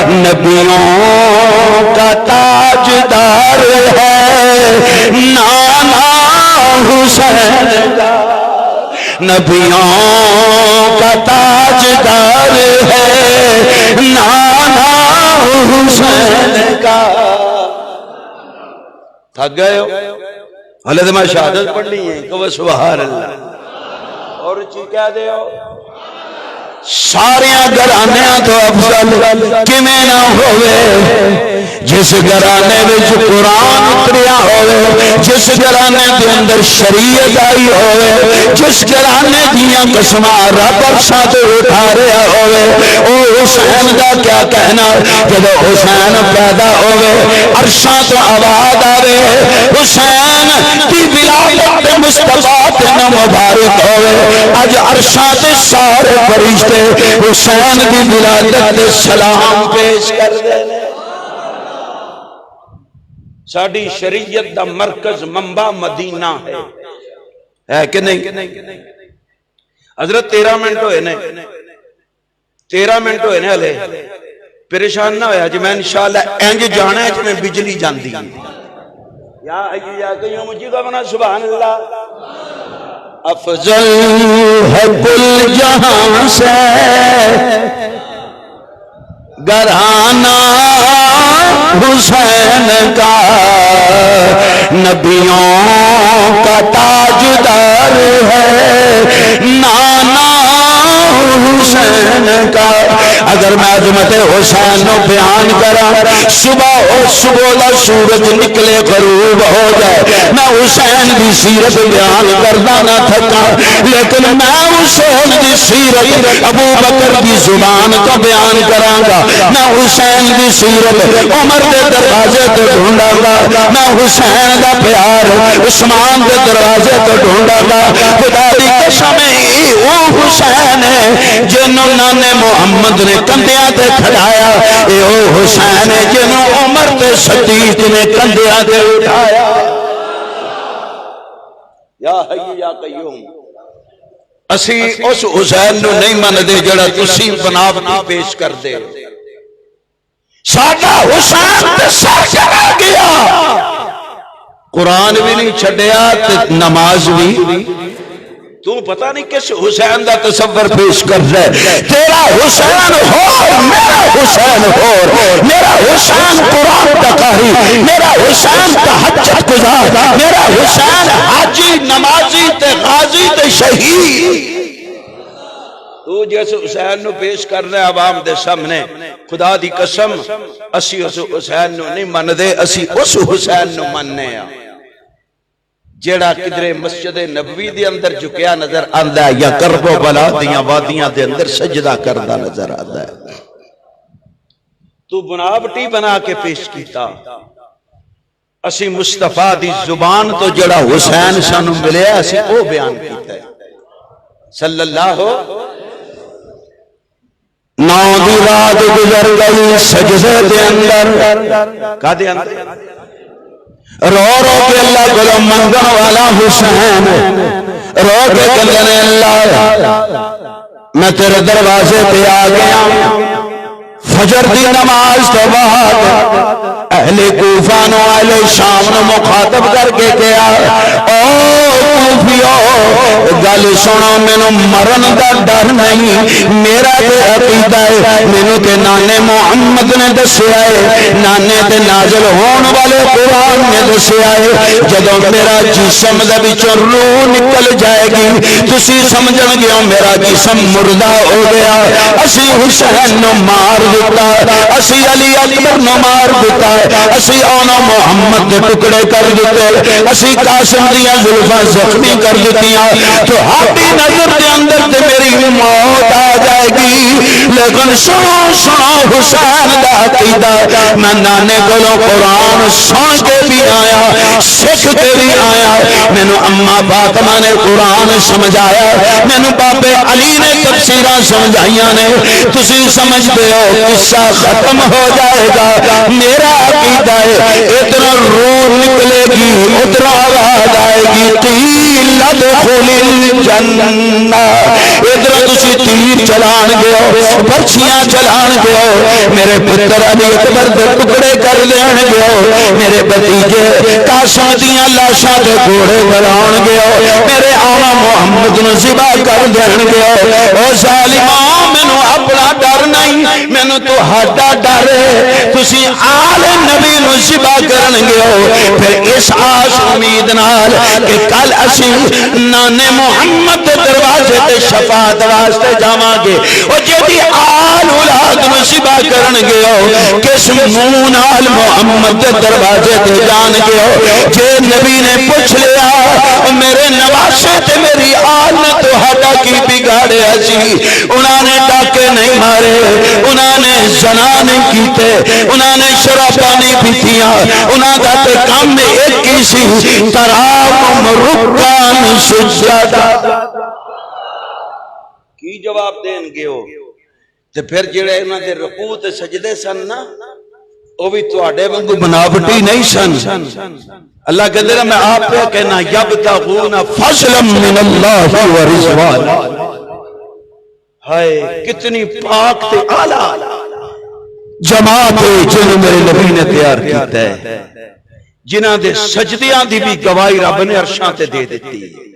نبیوں کا تاجدار ہے نانا حسین کا، نبیوں کا تاجدار ہے نانا حسین کا. تھک گئے ہو؟ حالے تو میں شہادت پڑھنی ہے کہ سبحان اللہ. اور چی کہہ دے ہو؟ ساریاں گھرانیاں تو افضل کیویں نہ ہوئے جس گھرانے وچ قرآن اتریا ہوئے، جس گھرانے دے اندر شریعت آئی ہوئے، جس گھرانے دیاں قسماں رب عرشاں تے اٹھا رہا ہوئے. او حسین دا کیا کہنا جب حسین پیدا ہوئے عرشاں تو آواز آوے حسین دی ولادت تے مصطفیٰ تے نام مبارک ہوئے. اج عرشاں تے سارے فرشتے حسین دی ولادت تے سلام پیش کر دے. ساڈی شریعت دا مرکز منبع مدینہ ہے کہ نہیں؟ حضرت 13 منٹ ہوئے نے، 13 منٹ ہوئے نے. ہلے پریشان نہ ہویا جی میں انشاءاللہ انج جانا ہے جی بجلی جاندی. یا حی یا قیوم جی کا بنا سبحان اللہ. افضل ہے کل جہاں سے گھرانہ حسین کا، نبیوں کا تاجدار ہے نانا حسین کا. اگر میں عظمت حسین نو بیان کرا صبح دا سورج نکلے غروب ہو جائے میں حسین دی سیرت بیان کردا نہ تھکا، لیکن میں حسین دی سیرت ابو بکر دی زبان تو بیان کراں گا. میں حسین دی سیرت عمر دے دروازے تو ڈھونڈاں گا، میں حسین دا پیار عثمان دے دروازے تو ڈھونڈاں گا. خدا دی قسم او حسین ہے جنوں نانے محمد نے کندھیاں تے کھڑایا، اے او حسین ہے جنوں عمر تے صدیق نے کندھیاں تے اٹھایا. یا حی یا قیوم. اسی اس حسین نو نہیں مندے جڑا تسی بناوٹی پیش کر دے. ساڈا حسین تے سر چڑھا گیا، قرآن بھی نہیں چھڈیا تے نماز بھی. تو پتہ نہیں کس حسین دا تصور پیش کر رہا ہے. تیرا حسین ہو میرا حسین ہو، میرا حسین قرآن کا قاری، میرا حسین تہجد گزار، میرا حسین حاجی نمازی تے غازی تے شہید. تو جیسے حسین نو پیش کر رہے عوام دے سامنے، خدا دی قسم اسی اس حسین نو نہیں من دے، اسی اس حسین نو مننے ہیں جیڑا کدرے مسجد نبوی دے اندر جھکیا نظر آندا ہے یا کرب و بلا دیاں وادیاں دے اندر سجدہ کردہ نظر آندا ہے. تو بناوٹی بنا کے پیش کیتا. اسی مصطفیٰ دی زبان تو جڑا حسین سانو ملے اسی او بیان کیتا ہے صلی اللہ. نو دی رات گزر گئی سجدے دے اندر، کا دے اندر رو رو کے اللہ کو منگن والا حسین رو کے کہنے اللہ میں تیرے دروازے پہ آ گیا. فجر دی نماز تو بعد اہل کوفہ نو اہل شام نو مخاطب کر کے کہا او کوفی بیلیو گل سنو مینوں مرن دا ڈر نہیں میرا تے عقیدہ ہے مینوں تے نانے محمد نے دسیا ہے نانے تے نازل ہون والے قرآن نے دسیا ہے جدوں میرا جسم دے وچوں روح نکل جائے گی تسی سمجھن گے میرا جسم مردہ ہو گیا اسی حسین نو مار دیتا اسی علی اکبر نو مار دیتا اسی اونا محمد دے ٹکڑے کر دیتے اسی قاسم دیاں زلفاں زخمی کر دیتیاں تو ہاتھی نظر دے اندر تے میری موت آ جائے گی لیکن سنو سنو حسین دا عقیدہ میں نانے کولوں قرآن سن کے بھی آیا سکھ کے بھی آیا مینوں اما فاطمہ نے قرآن سمجھایا مینوں بابے علی نے تفسیراں سمجھائیاں نے تسی سمجھتے ہو قصہ ختم ہو جائے گا میرا عقیدہ ہے اتنا روح نکلے گی اتنا آواز آئے گی قیل ادخل الجنہ ادھر تسی تیر چلان گئے برچیاں چلان گئے میرے پتر علی اکبر دے ٹکڑے کر لین گئے میرے بھتیجے قاسم دیاں لاشاں دے گھوڑے چلان گئے میرے آقا محمد نو ذبح کر دین گئے او ظالماں مینوں اپنا ڈر نہیں مینوں تہاڈا ڈر ہے تسی آل نبی نو ذبح کرن گئے پھر اس آس امید نال کہ کل اسی نانے محمد دے دروازے تے شفاعت واسطے جاواں گے او جیڑی آل اولاد نو ذبح کرن گئے کس منہ نال محمد دے دروازے تے جان گئے جے نبی نے پوچھ لیا میرے نواسے تے میری آل نے تہاڈا کی بگاڑیا سی انہاں نے ڈاکے نہیں مارے انہاں نے زنا نہیں کیتے انہاں نے شراباں نہیں پیتیاں انہاں دا تے کام ایک ہی سی تراہم رکعان سجدہ کی جواب دین گے ہو تے پھر جڑے انہاں دے رکوع تے سجدے سن نا او بھی تواڈے وانگو بناوٹی نہیں سن اللہ کہندے نا میں آپ پہ کہنا یبتغون فضلا من اللہ و رضوان ہائے کتنی پاک تے اعلی جماعت جن میرے نبی نے تیار کیتا ہے جنہاں دے سجدیاں دی بھی گواہی رب نے عرشاں تے دے دیتی ہے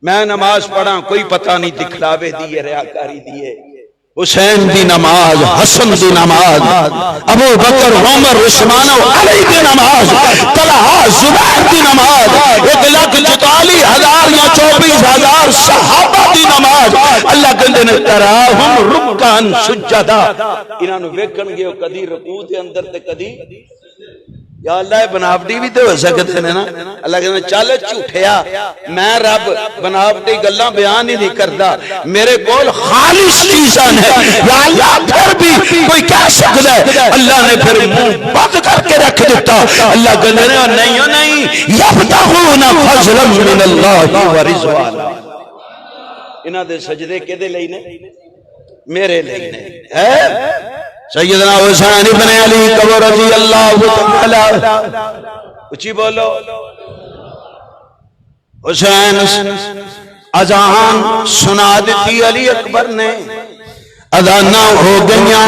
میں نماز پڑھاں کوئی پتہ نہیں دکھلاوے دی ہے ریاکاری دی ہے حسین دی نماز حسن دی نماز ابو بکر عمر عثمان و علی دی نماز طلحہ زبیر دی نماز 1,44,000 یا 24,000 صحابہ دی نماز اللہ کہندے نے تراہم رکعان سجدہ انہاں نو ویکھن گے کدی رکوع دے اندر تے کدی یا اللہ بناوٹی بھی تو ہو سکتے ہیں نا اللہ کہتے ہیں چل جھوٹیا میں رب بناوٹی گلاں بیان ہی نہیں کرتا میرے کول خالص چیزاں ہیں یا اللہ پھر بھی کوئی کہہ سکتا ہے اللہ نے پھر منہ بند کر کے رکھ دیتا اللہ کہتے ہیں نہیں ہو نہیں یبتغون فضلا من اللہ و رضوان انہاں دے سجدے کدے لئی نے میرے لئی نے سیدنا حسین ابن علی قبر رضی اللہ تعالی اچھی بولو حسین اذان سنا دیتی علی اکبر نے اذانہ ہو گئیاں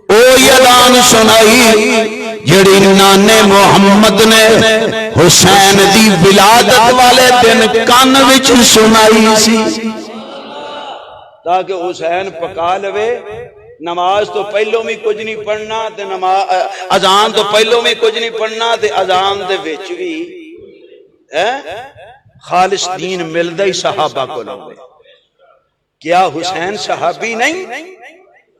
اوہی اذان سنائی جڑی نانے محمد نے حسین دی ولادت والے دن کان وچ سنائی سی تاکہ حسین پکا لوے نماز تو پہلو میں کچھ نہیں پڑھنا تے اذان تو پہلو میں کچھ نہیں پڑھنا تے اذان دے وچ بھی خالص دین ملدا ہی صحابہ کو لوے کیا حسین صحابی نہیں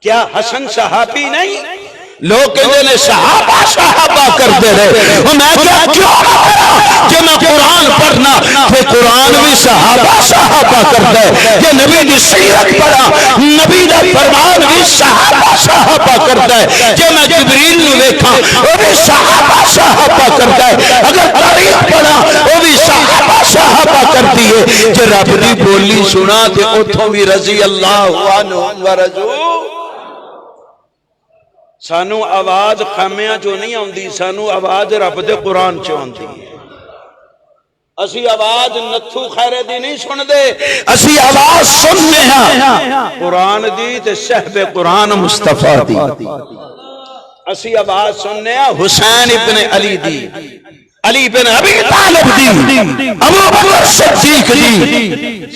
کیا حسن صحابی نہیں لوگ کہتے ہیں صحابہ کرتے رہے میں کیا کیوں کہ میں قرآن پڑھنا تو قرآن بھی صحابہ کرتا ہے کہ نبی دی سیرت پڑھا نبی دا فرمان بھی صحابہ کرتا ہے کہ میں جبریل نو دیکھا وہ بھی صحابہ کرتا ہے اگر تاریخ پڑھا وہ بھی صحابہ کرتی ہے کہ رب دی بولی سنا تے اتھوں بھی رضی اللہ عنہ و رضو سانو آواز خامیاں جو نہیں آندی سانو آواز رب دے قرآن چ آندی اسی آواز نتھو خیرے دی نہیں سن دے اسی آواز سننے ہیں قرآن دی تے صحب قرآن مصطفیٰ دی اسی آواز سننے ہیں حسین ابن علی دی علی بن ابی طالب دی، ابو بکر صدیق دی،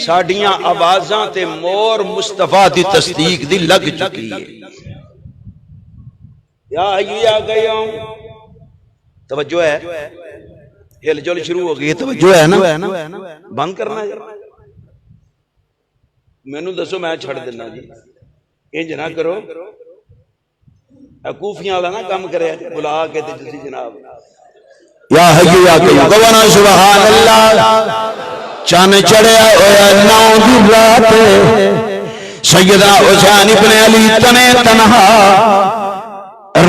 ساڈیاں آوازاں تے مور مصطفیٰ دی تصدیق دی لگ چکی ہے. یا حی یا قیوم، توجہ ہے، ہل جل شروع ہو گئی، توجہ ہے نا، بند کرنا ہے. مینوں دسو میں چھڑ دینا جی، انج نہ کرو، کوفیاں والا نہ کام کرے بلا کے تے تسی جناب یا حی یا قیوم گوانا سبحان اللہ. چاند چڑھیا ہویا 9 دی رات، سیدنا حسین ابن علی تنے تنہا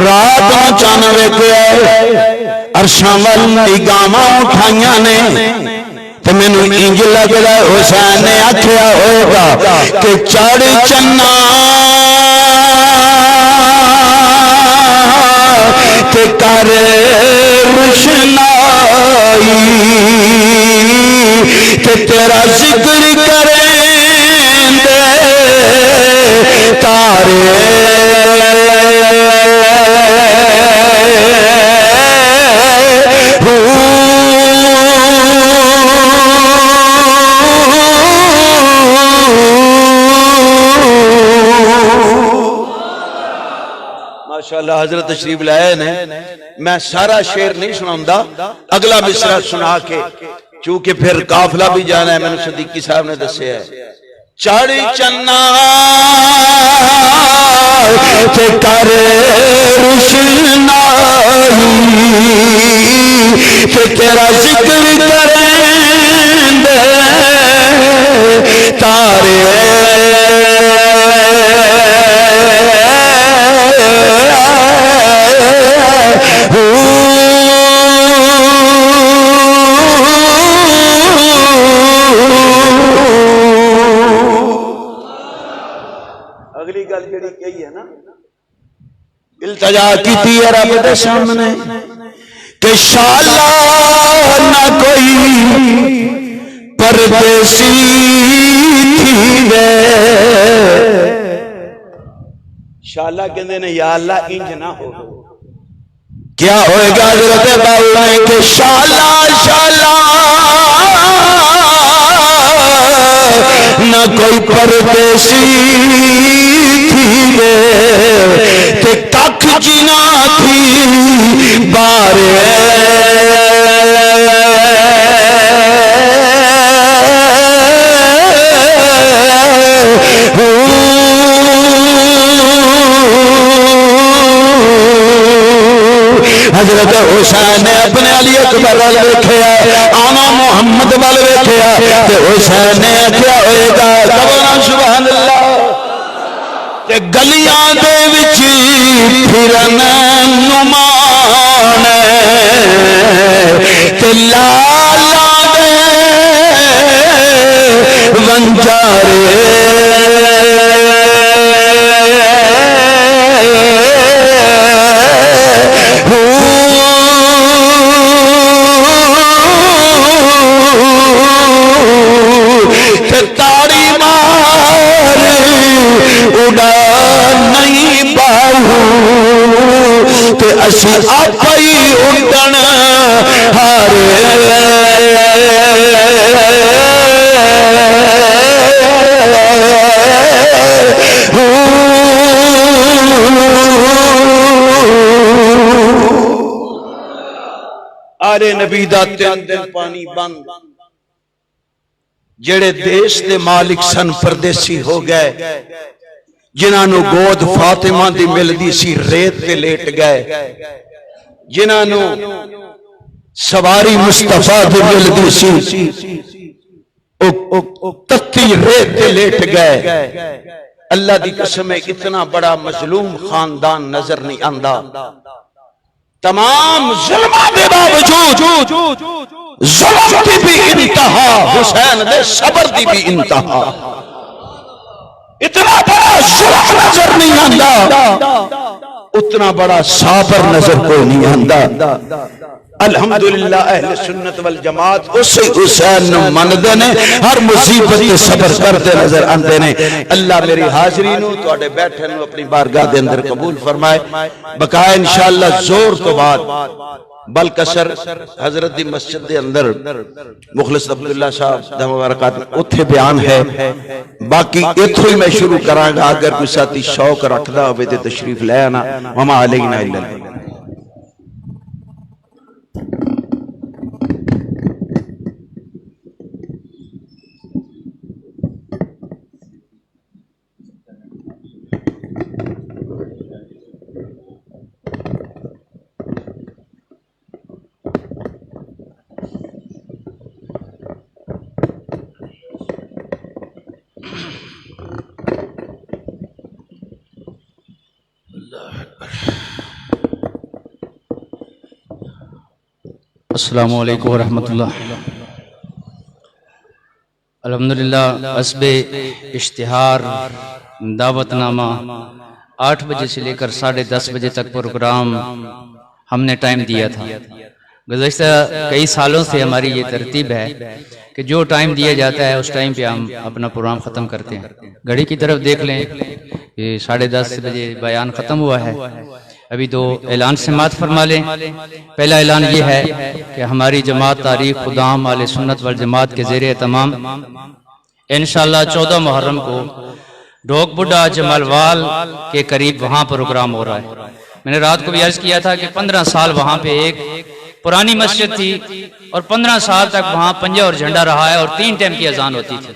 رات نو چاند ویکھیا، عرشاں ول گاواں اٹھائیاں نے، تے مینوں انج لگدا حسین نے آکھیا ہوئے گا کہ چڑھ چنا تے کر روشنائی، تے تیرا ذکر کریں دے تارے، ماشاءاللہ. حضرت تشریف لائے نے، میں سارا شعر نہیں سناؤں، اگلا مصرع سنا کے، چونکہ پھر قافلہ بھی جانا ہے، میں نے صدیقی صاحب نے دسے ہے. چڑھ چنا تے کر روشنائی، تے تیرا ذکر کریں دے تارے، اگلی گل جڑی کہی ہے نا، التجا کیتی ہے رب دے سامنے کہ شالا نہ کوئی پردیسی تھی وے. شالا کہندے نے یا اللہ انج نہ ہو. کیا ہوئے گا حضرت باؤ کہ شالا شالا نہ کوئی پردیسی تھی وے، تے ککھ جنا تھی بارے، حضرت حسین نے اپنے علی اکبر وال ویکھیا، آنا محمد وال ویکھیا، تے حسین نے آکھیا ہوئے گا گوانا سبحان اللہ، تے گلیاں دے وچ پھرن نمان، تے لالا دے ونجارے، تاری مار اڑا نہیں پاؤ، تے اسی آپ ہی اڑن ہارے، آرے نبی دا 3 دن پانی بند. جڑے دیش دے مالک سن پردیسی ہو گئے، جنہاں نو گود فاطمہ دی ملدی سی ریت تے لیٹ گئے، جنہاں نو سواری مصطفیٰ دی ملدی سی تتی ریت تے لیٹ گئے. اللہ دی قسم ہے اتنا بڑا مظلوم خاندان نظر نہیں آندا. تمام ظلمہ دے باوجود ظلم دی بھی انتہا، حسین دے صبر دی بھی انتہا. اتنا بڑا ظلم نظر نہیں آندا، اتنا بڑا صابر نظر کوئی نہیں آندا. الحمدللہ اہل سنت والجماعت اسی حسین نو مندے نے، ہر مصیبت تے صبر کرتے نظر آندے نے. اللہ میری حاضری نو تواڈے بیٹھے نو اپنی بارگاہ دے اندر قبول فرمائے. بقائے انشاءاللہ زور تو بعد بلکسر حضرت دی مسجد دے اندر مخلص عبداللہ صاحب دا مبارکات اتھے بیان ہے. باقی اتھو ہی میں شروع کراں گا. اگر کوئی ساتھی شوق رکھدا ہوئے تے تشریف لے آنا. وما علینا الا البلاغ. السلام علیکم ورحمۃ اللہ. الحمدللہ حسب اشتہار دعوت نامہ 8 بجے سے لے کر 10:30 بجے تک پروگرام ہم نے ٹائم دیا تھا. گزشتہ کئی سالوں سے ہماری یہ ترتیب ہے کہ جو ٹائم دیا جاتا ہے اس ٹائم پہ ہم اپنا پروگرام ختم کرتے ہیں. گھڑی کی طرف دیکھ لیں کہ 10:30 بجے بیان ختم ہوا ہے. ابھی تو اعلان سماعت فرما لیں. پہلا اعلان یہ ہے کہ ہماری جماعت تاریخ خدام اہل سنت والجماعت کے زیر اہتمام انشاءاللہ 14 محرم کو ڈھوک بڈھا جمال وال کے قریب وہاں پروگرام ہو رہا ہے. میں نے رات کو بھی عرض کیا تھا کہ 15 سال وہاں پہ ایک پرانی مسجد تھی اور 15 سال تک وہاں پنجہ اور جھنڈا رہا ہے اور 3 ٹائم کی اذان ہوتی تھی.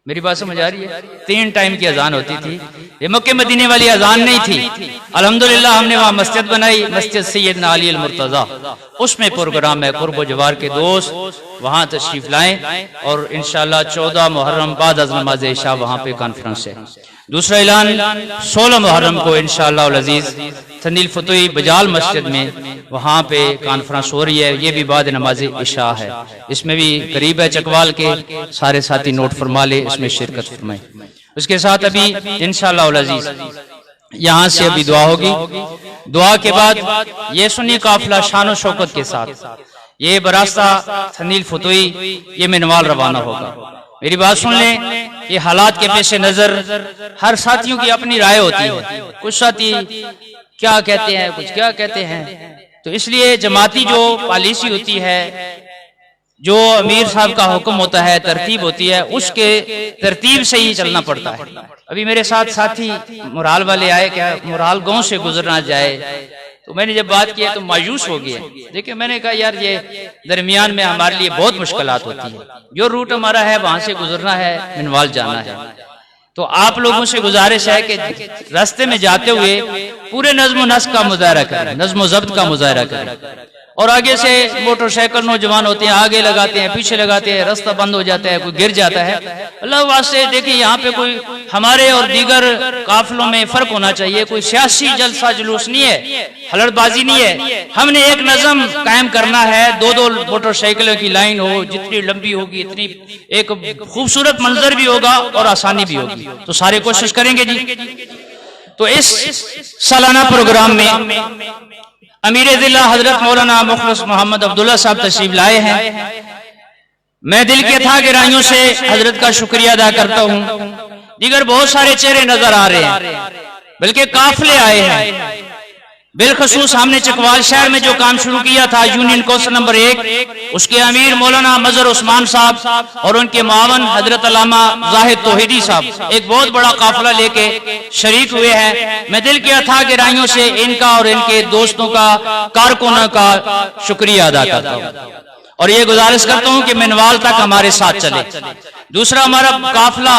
میری بات سمجھ آ رہی ہے؟ 3 ٹائم کی اذان ہوتی تھی. یہ مکہ مدینے والی اذان نہیں تھی. الحمدللہ ہم نے وہاں مسجد بنائی, مسجد سیدنا علی المرتضیٰ. اس میں پروگرام ہے. قرب و جوار کے دوست وہاں تشریف لائیں اور انشاءاللہ 14 محرم بعد از نماز عشاء وہاں پہ کانفرنس ہے. دوسرا اعلان 16 محرم کو انشاءاللہ العزیز تھنیل فتوی بجال مسجد میں وہاں پہ کانفرنس ہو رہی ہے. یہ بھی بعد نماز عشاء ہے. اس میں بھی قریب ہے چکوال کے. سارے ساتھی نوٹ فرما لے, اس میں شرکت فرمائیں. اس کے ساتھ ابھی انشاءاللہ العزیز یہاں سے ابھی دعا ہوگی. دعا کے بعد یہ سنی قافلہ شان و شوکت کے ساتھ یہ براستہ تھنیل فتوی یہ منوال روانہ ہوگا. میری بات سن لیں, یہ حالات کے پیش نظر ہر ساتھیوں کی اپنی رائے ہوتی ہے. کچھ ساتھی کیا کہتے ہیں, کچھ کیا کہتے ہیں. تو اس لیے جماعتی جو پالیسی ہوتی ہے, جو امیر صاحب کا حکم ہوتا ہے, ترتیب ہوتی ہے, اس کے ترتیب سے ہی چلنا پڑتا ہے. ابھی میرے ساتھ ساتھی مرال والے آئے کہ مرال گاؤں سے گزرنا جائے, تو میں نے جب بات کی تو مایوس ہو گیا. دیکھیں میں نے کہا یار یہ درمیان میں ہمارے لیے بہت مشکلات ہوتی ہے. جو روٹ ہمارا ہے وہاں سے گزرنا ہے, منوال جانا ہے. تو آپ لوگوں سے گزارش ہے کہ راستے میں جاتے ہوئے پورے نظم و نسق کا مظاہرہ کریں, نظم و ضبط کا مظاہرہ کریں. اور آگے سے موٹر سائیکل نوجوان ہوتے ہیں, آگے لگاتے ہیں, پیچھے لگاتے ہیں, راستہ بند ہو جاتا ہے, کوئی گر جاتا ہے. اللہ واسطے دیکھیں یہاں پہ کوئی ہمارے اور دیگر قافلوں میں فرق ہونا چاہیے. کوئی سیاسی جلسہ جلوس نہیں ہے, ہلڑ بازی نہیں ہے. ہم نے ایک نظم قائم کرنا ہے. 2 موٹر سائیکلوں کی لائن ہو, جتنی لمبی ہوگی اتنی ایک خوبصورت منظر بھی ہوگا اور آسانی بھی ہوگی. تو سارے کوشش کریں گے جی. تو اس سالانہ پروگرام میں امیر ضلع حضرت مولانا مخلص محمد عبداللہ صاحب تشریف لائے ہیں. میں دل کے تھا گہرائیوں سے حضرت کا شکریہ ادا کرتا ہوں. دیگر بہت سارے چہرے نظر آ رہے ہیں, بلکہ قافلے آئے ہیں. بالخصوص ہم نے چکوال شہر میں جو کام شروع کیا تھا یونین کوسل نمبر 1, اس کے امیر مولانا مظہر عثمان صاحب اور ان کے معاون حضرت علامہ زاہد توحیدی صاحب ایک بہت بڑا قافلہ لے کے شریک ہوئے ہیں. میں دل کے اتھا گہرائیوں سے ان کا اور ان کے دوستوں کا, کارکنوں کا شکریہ ادا کرتا ہوں اور یہ گزارش کرتا ہوں کہ منوال تک ہمارے ساتھ چلے. دوسرا ہمارا قافلہ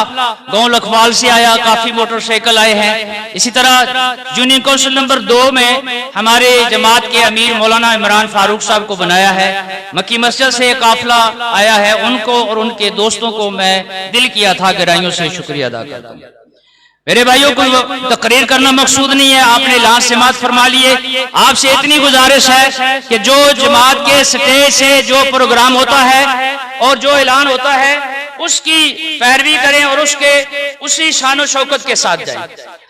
گاؤں لکھوال سے آیا, کافی موٹر سائیکل آئے ہیں. اسی طرح یونین کونسل نمبر 2 میں ہمارے جماعت کے امیر مولانا عمران فاروق صاحب کو بنایا ہے. مکی مسجد سے قافلہ آیا ہے, ان کو اور ان کے دوستوں کو میں دل کیا تھا گہرائیوں سے شکریہ ادا کرتا ہوں. میرے بھائیوں کو تقریر کرنا مقصود نہیں ہے, آپ نے اعلان سماعت فرما لیے. آپ سے اتنی گزارش ہے کہ جو جماعت کے سٹیج سے جو پروگرام ہوتا ہے اور جو اعلان ہوتا ہے اس کی پیروی کریں اور اسی شان و شوکت کے ساتھ جائیں.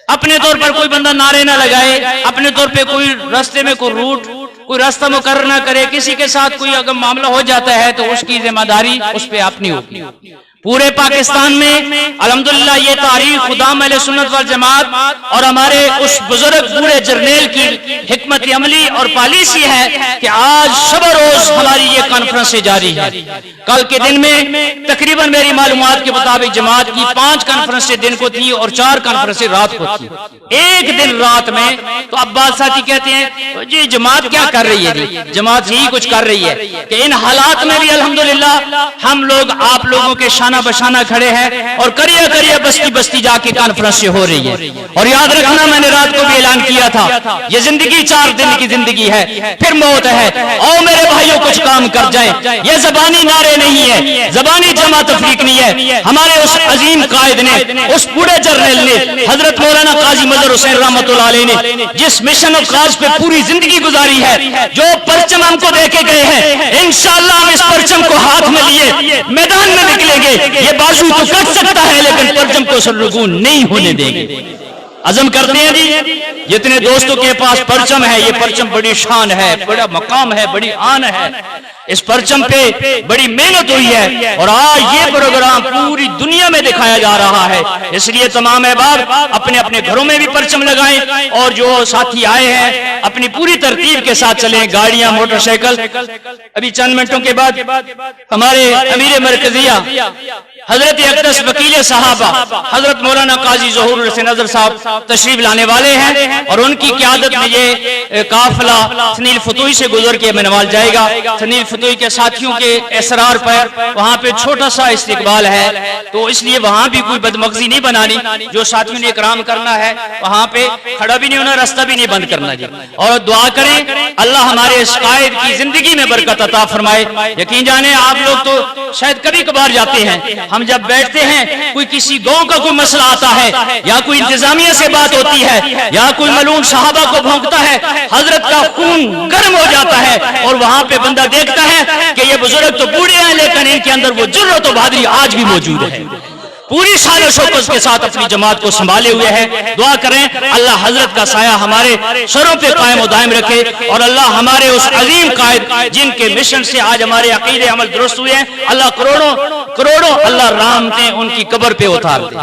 اپنے طور پر کوئی بندہ نعرے نہ لگائے, اپنے طور پہ کوئی راستے میں کوئی روٹ, کوئی راستہ مقرر نہ کرے. کسی کے ساتھ کوئی اگر معاملہ ہو جاتا ہے تو اس کی ذمہ داری اس پہ اپنی ہوگی. پورے پاکستان میں الحمدللہ یہ تاریخ خدام اہل سنت والجماعت اور ہمارے اس بزرگ بوڑھے جرنیل کی حکمت عملی اور پالیسی ہے کہ آج شب روز ہماری یہ کانفرنسیں جاری ہے. کل کے دن میں تقریباً میری معلومات کے مطابق جماعت کی 5 کانفرنسیں دن کو تھی اور 4 کانفرنسیں رات کو تھی. ایک دن رات میں. تو اب بعض ساتھی کہتے ہیں جی جماعت کیا کر رہی ہے؟ جی جماعت یہی کچھ کر رہی ہے کہ ان حالات میں بھی الحمدللہ ہم لوگ آپ لوگوں کے شانہ بشانہ کھڑے ہیں اور کریے کریے بستی بستی جا کے کانفرنس ہو رہی ہے. اور یاد رکھنا میں نے رات کو بھی اعلان کیا تھا یہ زندگی 4 دن کی زندگی ہے پھر موت ہے. اور میرے بھائیوں کچھ کام کر جائیں. یہ زبانی نعرے نہیں ہے, زبانی جمع تفریق نہیں ہے. ہمارے اس عظیم قائد نے, اس بوڑھے جرنیل نے, حضرت مولانا قاضی مظہر حسین رحمۃ اللہ علیہ نے جس مشن اور کاج پہ پوری زندگی گزاری ہے, جو پرچم ہم کو دے کے گئے ہیں, انشاءاللہ ہم اس پرچم کو ہاتھ میں لیے میدان میں نکلیں گے. یہ بازو تو کٹ سکتا ہے لیکن پرچم کو سرنگون نہیں ہونے دیں گے. عزم کرتے ہیں جی. جتنے دوستوں کے پاس پرچم ہے, یہ پرچم بڑی شان ہے, بڑا مقام ہے, بڑی آن ہے. اس پرچم پہ بڑی محنت ہوئی ہے اور آج یہ پروگرام پوری دنیا میں دکھایا جا رہا ہے. اس لیے تمام احباب اپنے اپنے گھروں میں بھی پرچم لگائیں اور جو ساتھی آئے ہیں اپنی پوری ترتیب کے ساتھ چلیں. گاڑیاں, موٹر سائیکل. ابھی چند منٹوں کے بعد ہمارے امیر مرکزیہ حضرت اقدس وکیل صحابہ حضرت مولانا قاضی ظہور الحسین نظر صاحب تشریف لانے والے ہیں اور ان کی قیادت میں یہ قافلہ سنیل فتوحی سے گزر کے منوال جائے گا. سنیل فتوحی کے ساتھیوں کے اصرار پر وہاں پہ چھوٹا سا استقبال ہے, تو اس لیے وہاں بھی کوئی بدمغزی نہیں بنانی. جو ساتھیوں نے اکرام کرنا ہے وہاں پہ کھڑا بھی نہیں ہونا, راستہ بھی نہیں بند کرنا جی. اور دعا کریں اللہ ہمارے اس قائد کی زندگی میں برکت عطا فرمائے. یقین جانے آپ لوگ تو شاید کبھی کبھار جاتے ہیں, ہم جب بیٹھتے ہیں کوئی کسی گاؤں کا کوئی مسئلہ آتا ہے یا کوئی انتظامیہ سے بات ہوتی ہے یا کوئی ملعون صحابہ کو بھونکتا ہے, حضرت کا خون گرم ہو جاتا ہے اور وہاں پہ بندہ دیکھتا ہے کہ یہ بزرگ تو بوڑھے ہیں لیکن ان کے اندر وہ جرأت و بہادری آج بھی موجود ہے. پوری شان و شوکت کے ساتھ اپنی جماعت کو سنبھالے ہوئے ہیں. دعا کریں اللہ حضرت کا سایہ ہمارے سروں پہ قائم و دائم رکھے اور اللہ ہمارے اس عظیم قائد جن کے مشن سے آج ہمارے عقیدے عمل درست ہوئے ہیں, اللہ کروڑوں کروڑوں اللہ رحمتیں ان کی قبر پہ اتار دے.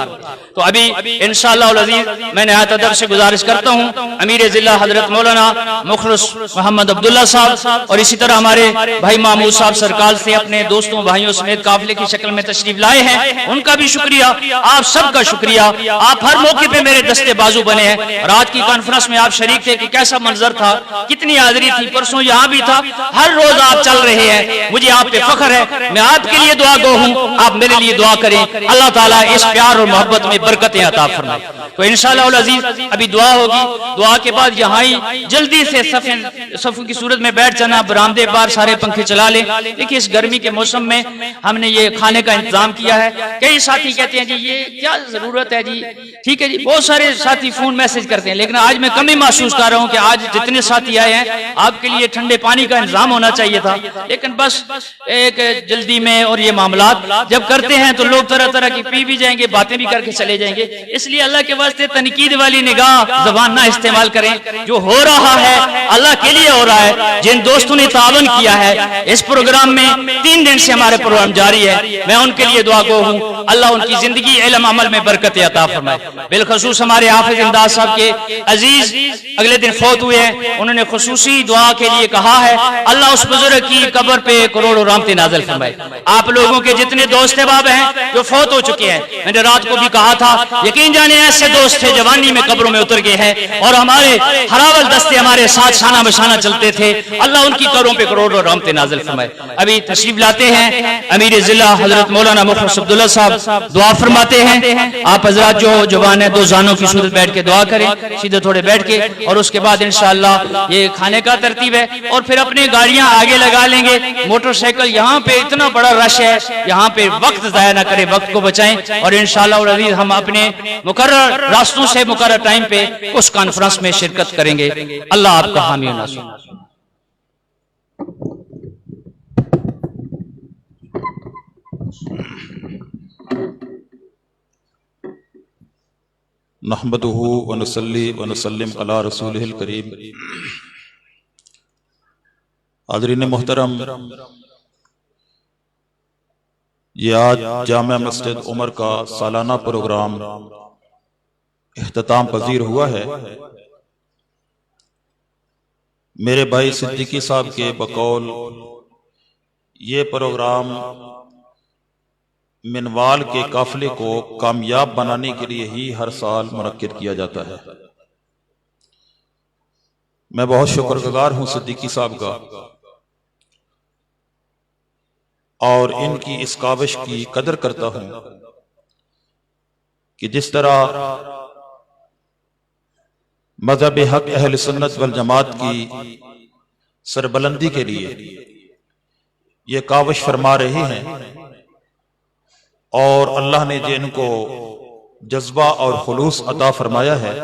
تو ابھی انشاءاللہ العزیز میں نہایت ادب سے گزارش کرتا ہوں امیر ضلع حضرت مولانا مخلص محمد عبداللہ صاحب اور اسی طرح ہمارے بھائی محمود صاحب سرکال سے اپنے دوستوں بھائیوں سمیت قافلے کی شکل میں تشریف لائے ہیں, ان کا بھی شکریہ, آپ سب کا شکریہ. آپ ہر موقع پہ میرے دستے بازو بنے ہیں اور آج کی کانفرنس میں آپ شریک تھے کہ کیسا منظر تھا, کتنی حاضری تھی, پرسوں یہاں بھی تھا. ہر روز آپ چل رہے ہیں, مجھے آپ پہ فخر ہے. میں آپ کے لیے دعا گو ہوں, آپ میرے لیے دعا کریں. اللہ تعالیٰ اس پیار اور محبت میں برکتیں عطا فرمائے. تو انشاءاللہ العزیز ابھی دعا ہوگی, دعا کے بعد یہاں ہی جلدی سے صفوں کی صورت میں بیٹھ جانا, برآمدے بار سارے پنکھے چلا لیں. دیکھیے اس گرمی کے موسم میں ہم نے یہ کھانے کا انتظام کیا ہے. کئی ساتھی کہتے ہیں جی یہ کیا ضرورت ہے جی, ٹھیک ہے جی, بہت سارے ساتھی فون میسج کرتے ہیں, لیکن آج میں کمی محسوس کر رہا ہوں کہ آج جتنے ساتھی آئے ہیں آپ کے لیے ٹھنڈے پانی کا انتظام ہونا چاہیے تھا, لیکن بس ایک جلدی میں اور یہ معاملات جب کرتے ہیں تو لوگ طرح طرح کی پی بھی جائیں گے, باتیں بھی کر کے چلے جائیں گے. اس لیے اللہ کے واسطے تنقید والی نگاہ زبان نہ استعمال کریں. جو ہو رہا ہے اللہ کے لیے ہو رہا ہے. جن دوستوں نے تعاون کیا ہے اس پروگرام میں, 3 دن سے ہمارے پروگرام جاری ہے, میں ان کے لیے دعا گو ہوں. اللہ ان کی زندگی علم عمل میں برکت عطا فرمائے. بالخصوص ہمارے حافظ امداد صاحب کے عزیز اگلے دن فوت ہوئے ہیں, انہوں نے خصوصی دعا کے لیے کہا ہے اللہ اس بزرگ کی قبر پہ کروڑوں رحمتیں نازل فرمائے. آپ لوگوں کے جتنے دوست احباب ہیں جو فوت ہو چکے ہیں, میں نے رات کو بھی کہا تھا یقین جانے ایسے دوست تھے جوانی میں قبروں میں اتر گئے ہیں اور ہمارے ہراول دستے ہمارے ساتھ شانہ بشانہ چلتے تھے. اللہ ان کی قبروں پہ کروڑوں رحمتیں نازل فرمائے. ابھی تشریف لاتے ہیں امیر ضلع حضرت مولانا مخلص عبداللہ صاحب, دعا فرماتے ہیں. آپ حضرات جو جوان ہیں دو زانوں کی صورت بیٹھ کے دعا کریں, سیدھے تھوڑے بیٹھ کے, اور اس کے بعد انشاءاللہ یہ کھانے کا ترتیب ہے اور پھر اپنی گاڑیاں آگے لگا لیں گے. موٹر سائیکل یہاں پہ اتنا بڑا رش ہے, یہاں پہ وقت ضائع نہ کریں, وقت کو بچائیں اور انشاءاللہ العزیز ہم اپنے مقرر راستوں سے مقرر ٹائم پہ اس کانفرنس میں شرکت کریں گے. اللہ آپ کا حامی و ناصر. نحمده ونصلي ونسلم علی رسولہ الکریم. حاضرین محترم, یہ آج جامع مسجد عمر کا سالانہ پروگرام اختتام پذیر ہوا ہے۔ میرے بھائی صدیقی صاحب کے بقول یہ پروگرام منوال کے قافلے کو کامیاب بنانے کے لیے ہی ہر سال منعقد کیا جاتا ہے۔ میں بہت شکر گزار ہوں صدیقی صاحب کا، اور ان کی اس کاوش کی قدر کرتا ہوں کہ جس طرح مذہب حق اہل سنت والجماعت کی سربلندی کے لیے یہ کاوش فرما رہے ہیں، اور اللہ نے جن کو جذبہ اور خلوص عطا فرمایا ہے،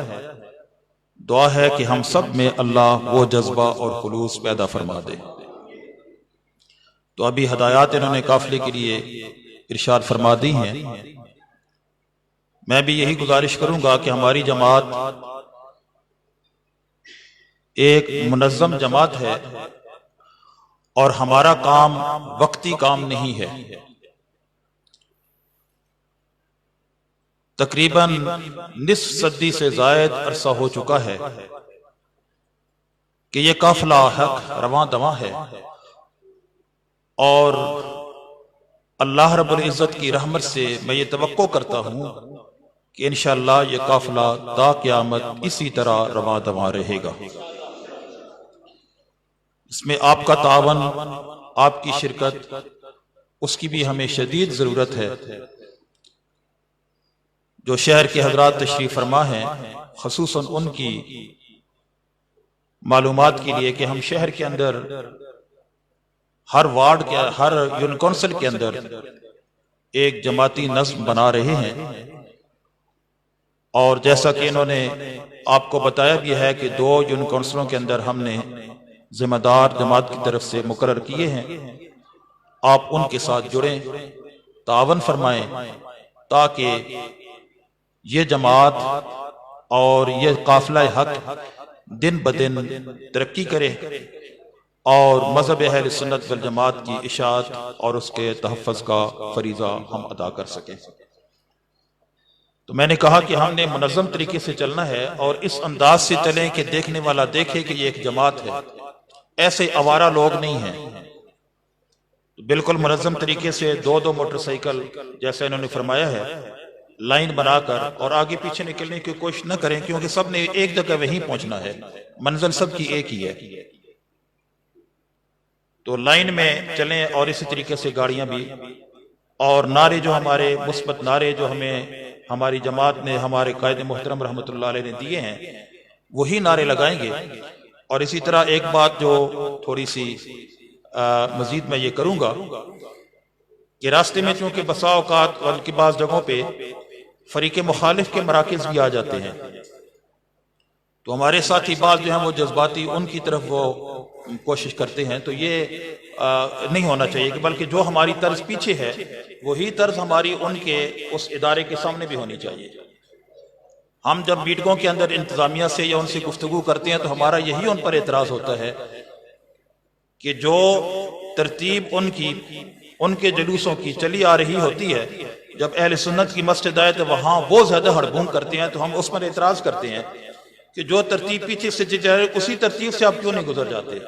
دعا ہے کہ ہم سب میں اللہ وہ جذبہ اور خلوص پیدا فرما دے۔ تو ابھی ہدایات انہوں نے قافلے کے لیے ارشاد فرما دی ہیں۔ میں بھی یہی گزارش کروں گا کہ ہماری جماعت ایک منظم جماعت ہے، اور ہمارا کام وقتی کام نہیں ہے۔ تقریباً نصف صدی سے زائد عرصہ ہو چکا ہے کہ یہ قافلہ حق رواں دواں ہے، اور اللہ رب العزت کی رحمت سے میں یہ توقع کرتا ہوں کہ انشاءاللہ یہ قافلہ تا قیامت اسی طرح رواں دواں رہے گا۔ اس میں آپ کا تعاون، آپ کی شرکت، اس کی بھی ہمیں شدید ضرورت ہے۔ جو شہر کے حضرات تشریف فرما ہیں، خصوصاً ان کی معلومات کے لیے کہ ہم شہر کے اندر ہر وارڈ کے، ہر یونین کونسل کے اندر ایک جماعتی نظم بنا رہے ہیں، اور جیسا کہ انہوں نے آپ کو بتایا بھی ہے کہ 2 یونین کونسلوں کے اندر ہم نے ذمہ دار جماعت کی طرف سے مقرر کیے ہیں۔ آپ ان کے ساتھ جڑیں، تعاون فرمائیں، تاکہ یہ جماعت اور یہ قافلہ حق دن بدن ترقی کرے، اور مذہب اہل سنت والجماعت کی اشاعت اور اس کے تحفظ کا فریضہ ہم ادا کر سکیں۔ تو میں نے کہا کہ ہم نے منظم طریقے سے چلنا ہے، اور اس انداز سے چلیں کہ دیکھنے والا دیکھے کہ یہ ایک جماعت ہے، ایسے آوارہ لوگ نہیں ہیں۔ بالکل منظم طریقے سے 2 موٹر سائیکل جیسے انہوں نے فرمایا ہے، لائن بنا کر اور آگے پیچھے نکلنے کی کوشش نہ کریں، کیونکہ سب نے ایک جگہ وہیں پہنچنا ہے، منزل سب کی ایک ہی ہے۔ تو لائن میں چلیں، اور اسی طریقے سے گاڑیاں بھی، اور نعرے جو ہمارے مثبت نعرے جو ہمیں ہماری جماعت نے، ہمارے قائد محترم رحمۃ اللہ علیہ نے دیے ہیں، وہی نعرے لگائیں گے۔ اور اسی طرح ایک بات جو تھوڑی سی مزید میں یہ کروں گا کہ راستے میں چونکہ بسا اوقات اور کی بعض جگہوں پہ فریق مخالف کے مراکز بھی آ جاتے ہیں، تو ہمارے ساتھی بعض جو ہیں وہ جذباتی ان کی طرف وہ کوشش کرتے ہیں، تو یہ نہیں ہونا چاہیے، کہ بلکہ جو ہماری طرز پیچھے ہے وہی طرز ہماری ان کے اس ادارے کے سامنے بھی ہونی چاہیے۔ ہم جب میٹنگوں کے اندر انتظامیہ سے یا ان سے گفتگو کرتے ہیں تو ہمارا یہی ان پر اعتراض ہوتا ہے کہ جو ترتیب ان کے جلوسوں کی چلی آ رہی ہوتی ہے، جب اہل سنت کی مسجد آئے تو وہاں وہ زیادہ ہڑبونگ کرتے ہیں، تو ہم اس پر اعتراض کرتے ہیں کہ جو ترتیب پیچھے سے جا رہے اسی ترتیب سے آپ کیوں نہیں گزر جاتے؟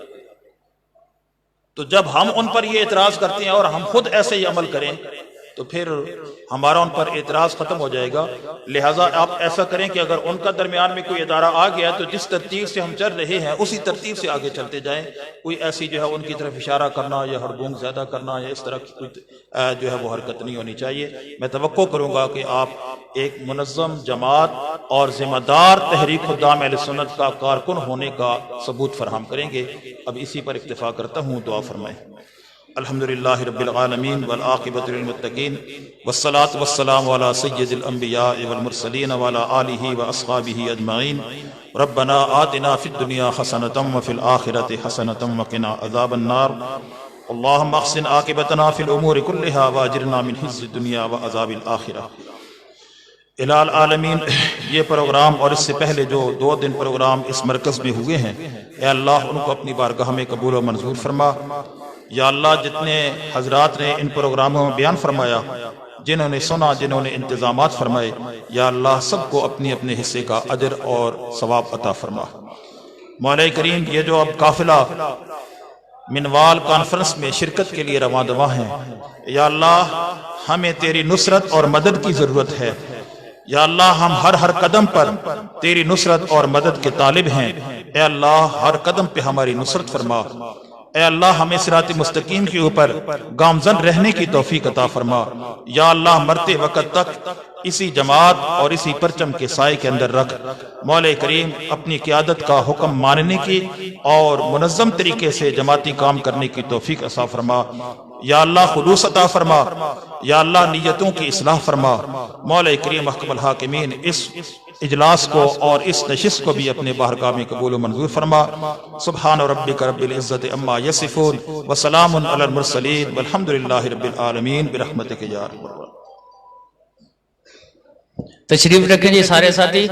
تو جب ہم ان پر یہ اعتراض کرتے ہیں اور ہم خود ایسے ہی عمل کریں تو پھر ہمارا ان پر اعتراض ختم ہو جائے گا۔ لہٰذا آپ ایسا کریں کہ اگر ان کا درمیان میں کوئی ادارہ آ گیا تو جس ترتیب سے ہم چل رہے ہیں اسی ترتیب سے آگے چلتے جائیں، کوئی ایسی جو ہے ان کی طرف اشارہ کرنا یا ہڑبونگ زیادہ کرنا یا اس طرح کی کوئی جو ہے وہ حرکت نہیں ہونی چاہیے۔ میں توقع کروں گا کہ آپ ایک منظم جماعت اور ذمہ دار تحریک خدام اہل سنت کا کارکن ہونے کا ثبوت فراہم کریں گے۔ اب اسی پر اکتفا کرتا ہوں، دعا فرمائیں۔ الحمدللہ رب العالمین والعاقبۃ للمتقین والصلاة والسلام علی سید الانبیاء والمرسلین وعلی آلہ واصحابہ اجمعین۔ ربنا آتنا فی الدنیا حسنۃ وفی الآخرۃ حسنۃ وقنا عذاب النار۔ اللہم احسن عاقبتنا فی الامور کلہا واجرنا من خزی الدنیا وعذاب الآخرہ۔ الہ العالمین، یہ پروگرام اور اس سے پہلے جو 2 دن پروگرام اس مرکز میں ہوئے ہیں، اے اللہ ان کو اپنی بارگاہ میں قبول و منظور فرما۔ یا اللہ جتنے حضرات نے ان پروگراموں میں بیان فرمایا، جنہوں نے سنا، جنہوں نے انتظامات فرمائے، یا اللہ سب کو اپنے اپنے حصے کا اجر اور ثواب عطا فرما۔ مولا کریم یہ جو اب قافلہ منوال کانفرنس میں شرکت کے لیے رواں دواں ہیں، یا اللہ ہمیں تیری نصرت اور مدد کی ضرورت ہے، یا اللہ ہم ہر قدم پر تیری نصرت اور مدد کے طالب ہیں، اے اللہ ہر قدم پہ ہماری نصرت فرما، اے اللہ ہمیں صراط مستقیم کے اوپر گامزن رہنے کی توفیق عطا فرما، یا اللہ مرتے وقت تک اسی جماعت اور اسی پرچم کے سائے کے اندر رکھ۔ مولا کریم اپنی قیادت کا حکم ماننے کی اور منظم طریقے سے جماعتی کام کرنے کی توفیق عطا فرما، یا اللہ خلوص عطا فرما، یا اللہ نیتوں کی اصلاح فرما۔ مولا کریم محکم الحاکمین اس اجلاس کو اور اس نشست کو بھی اپنے بارگاہ میں قبول و منظور فرما۔ سبحان ربک رب العزت عما یصفون وسلام علی المرسلین والحمد للہ رب العالمین برحمتک یا ارحم الراحمین۔ تشریف رکھیں جی سارے ساتھی۔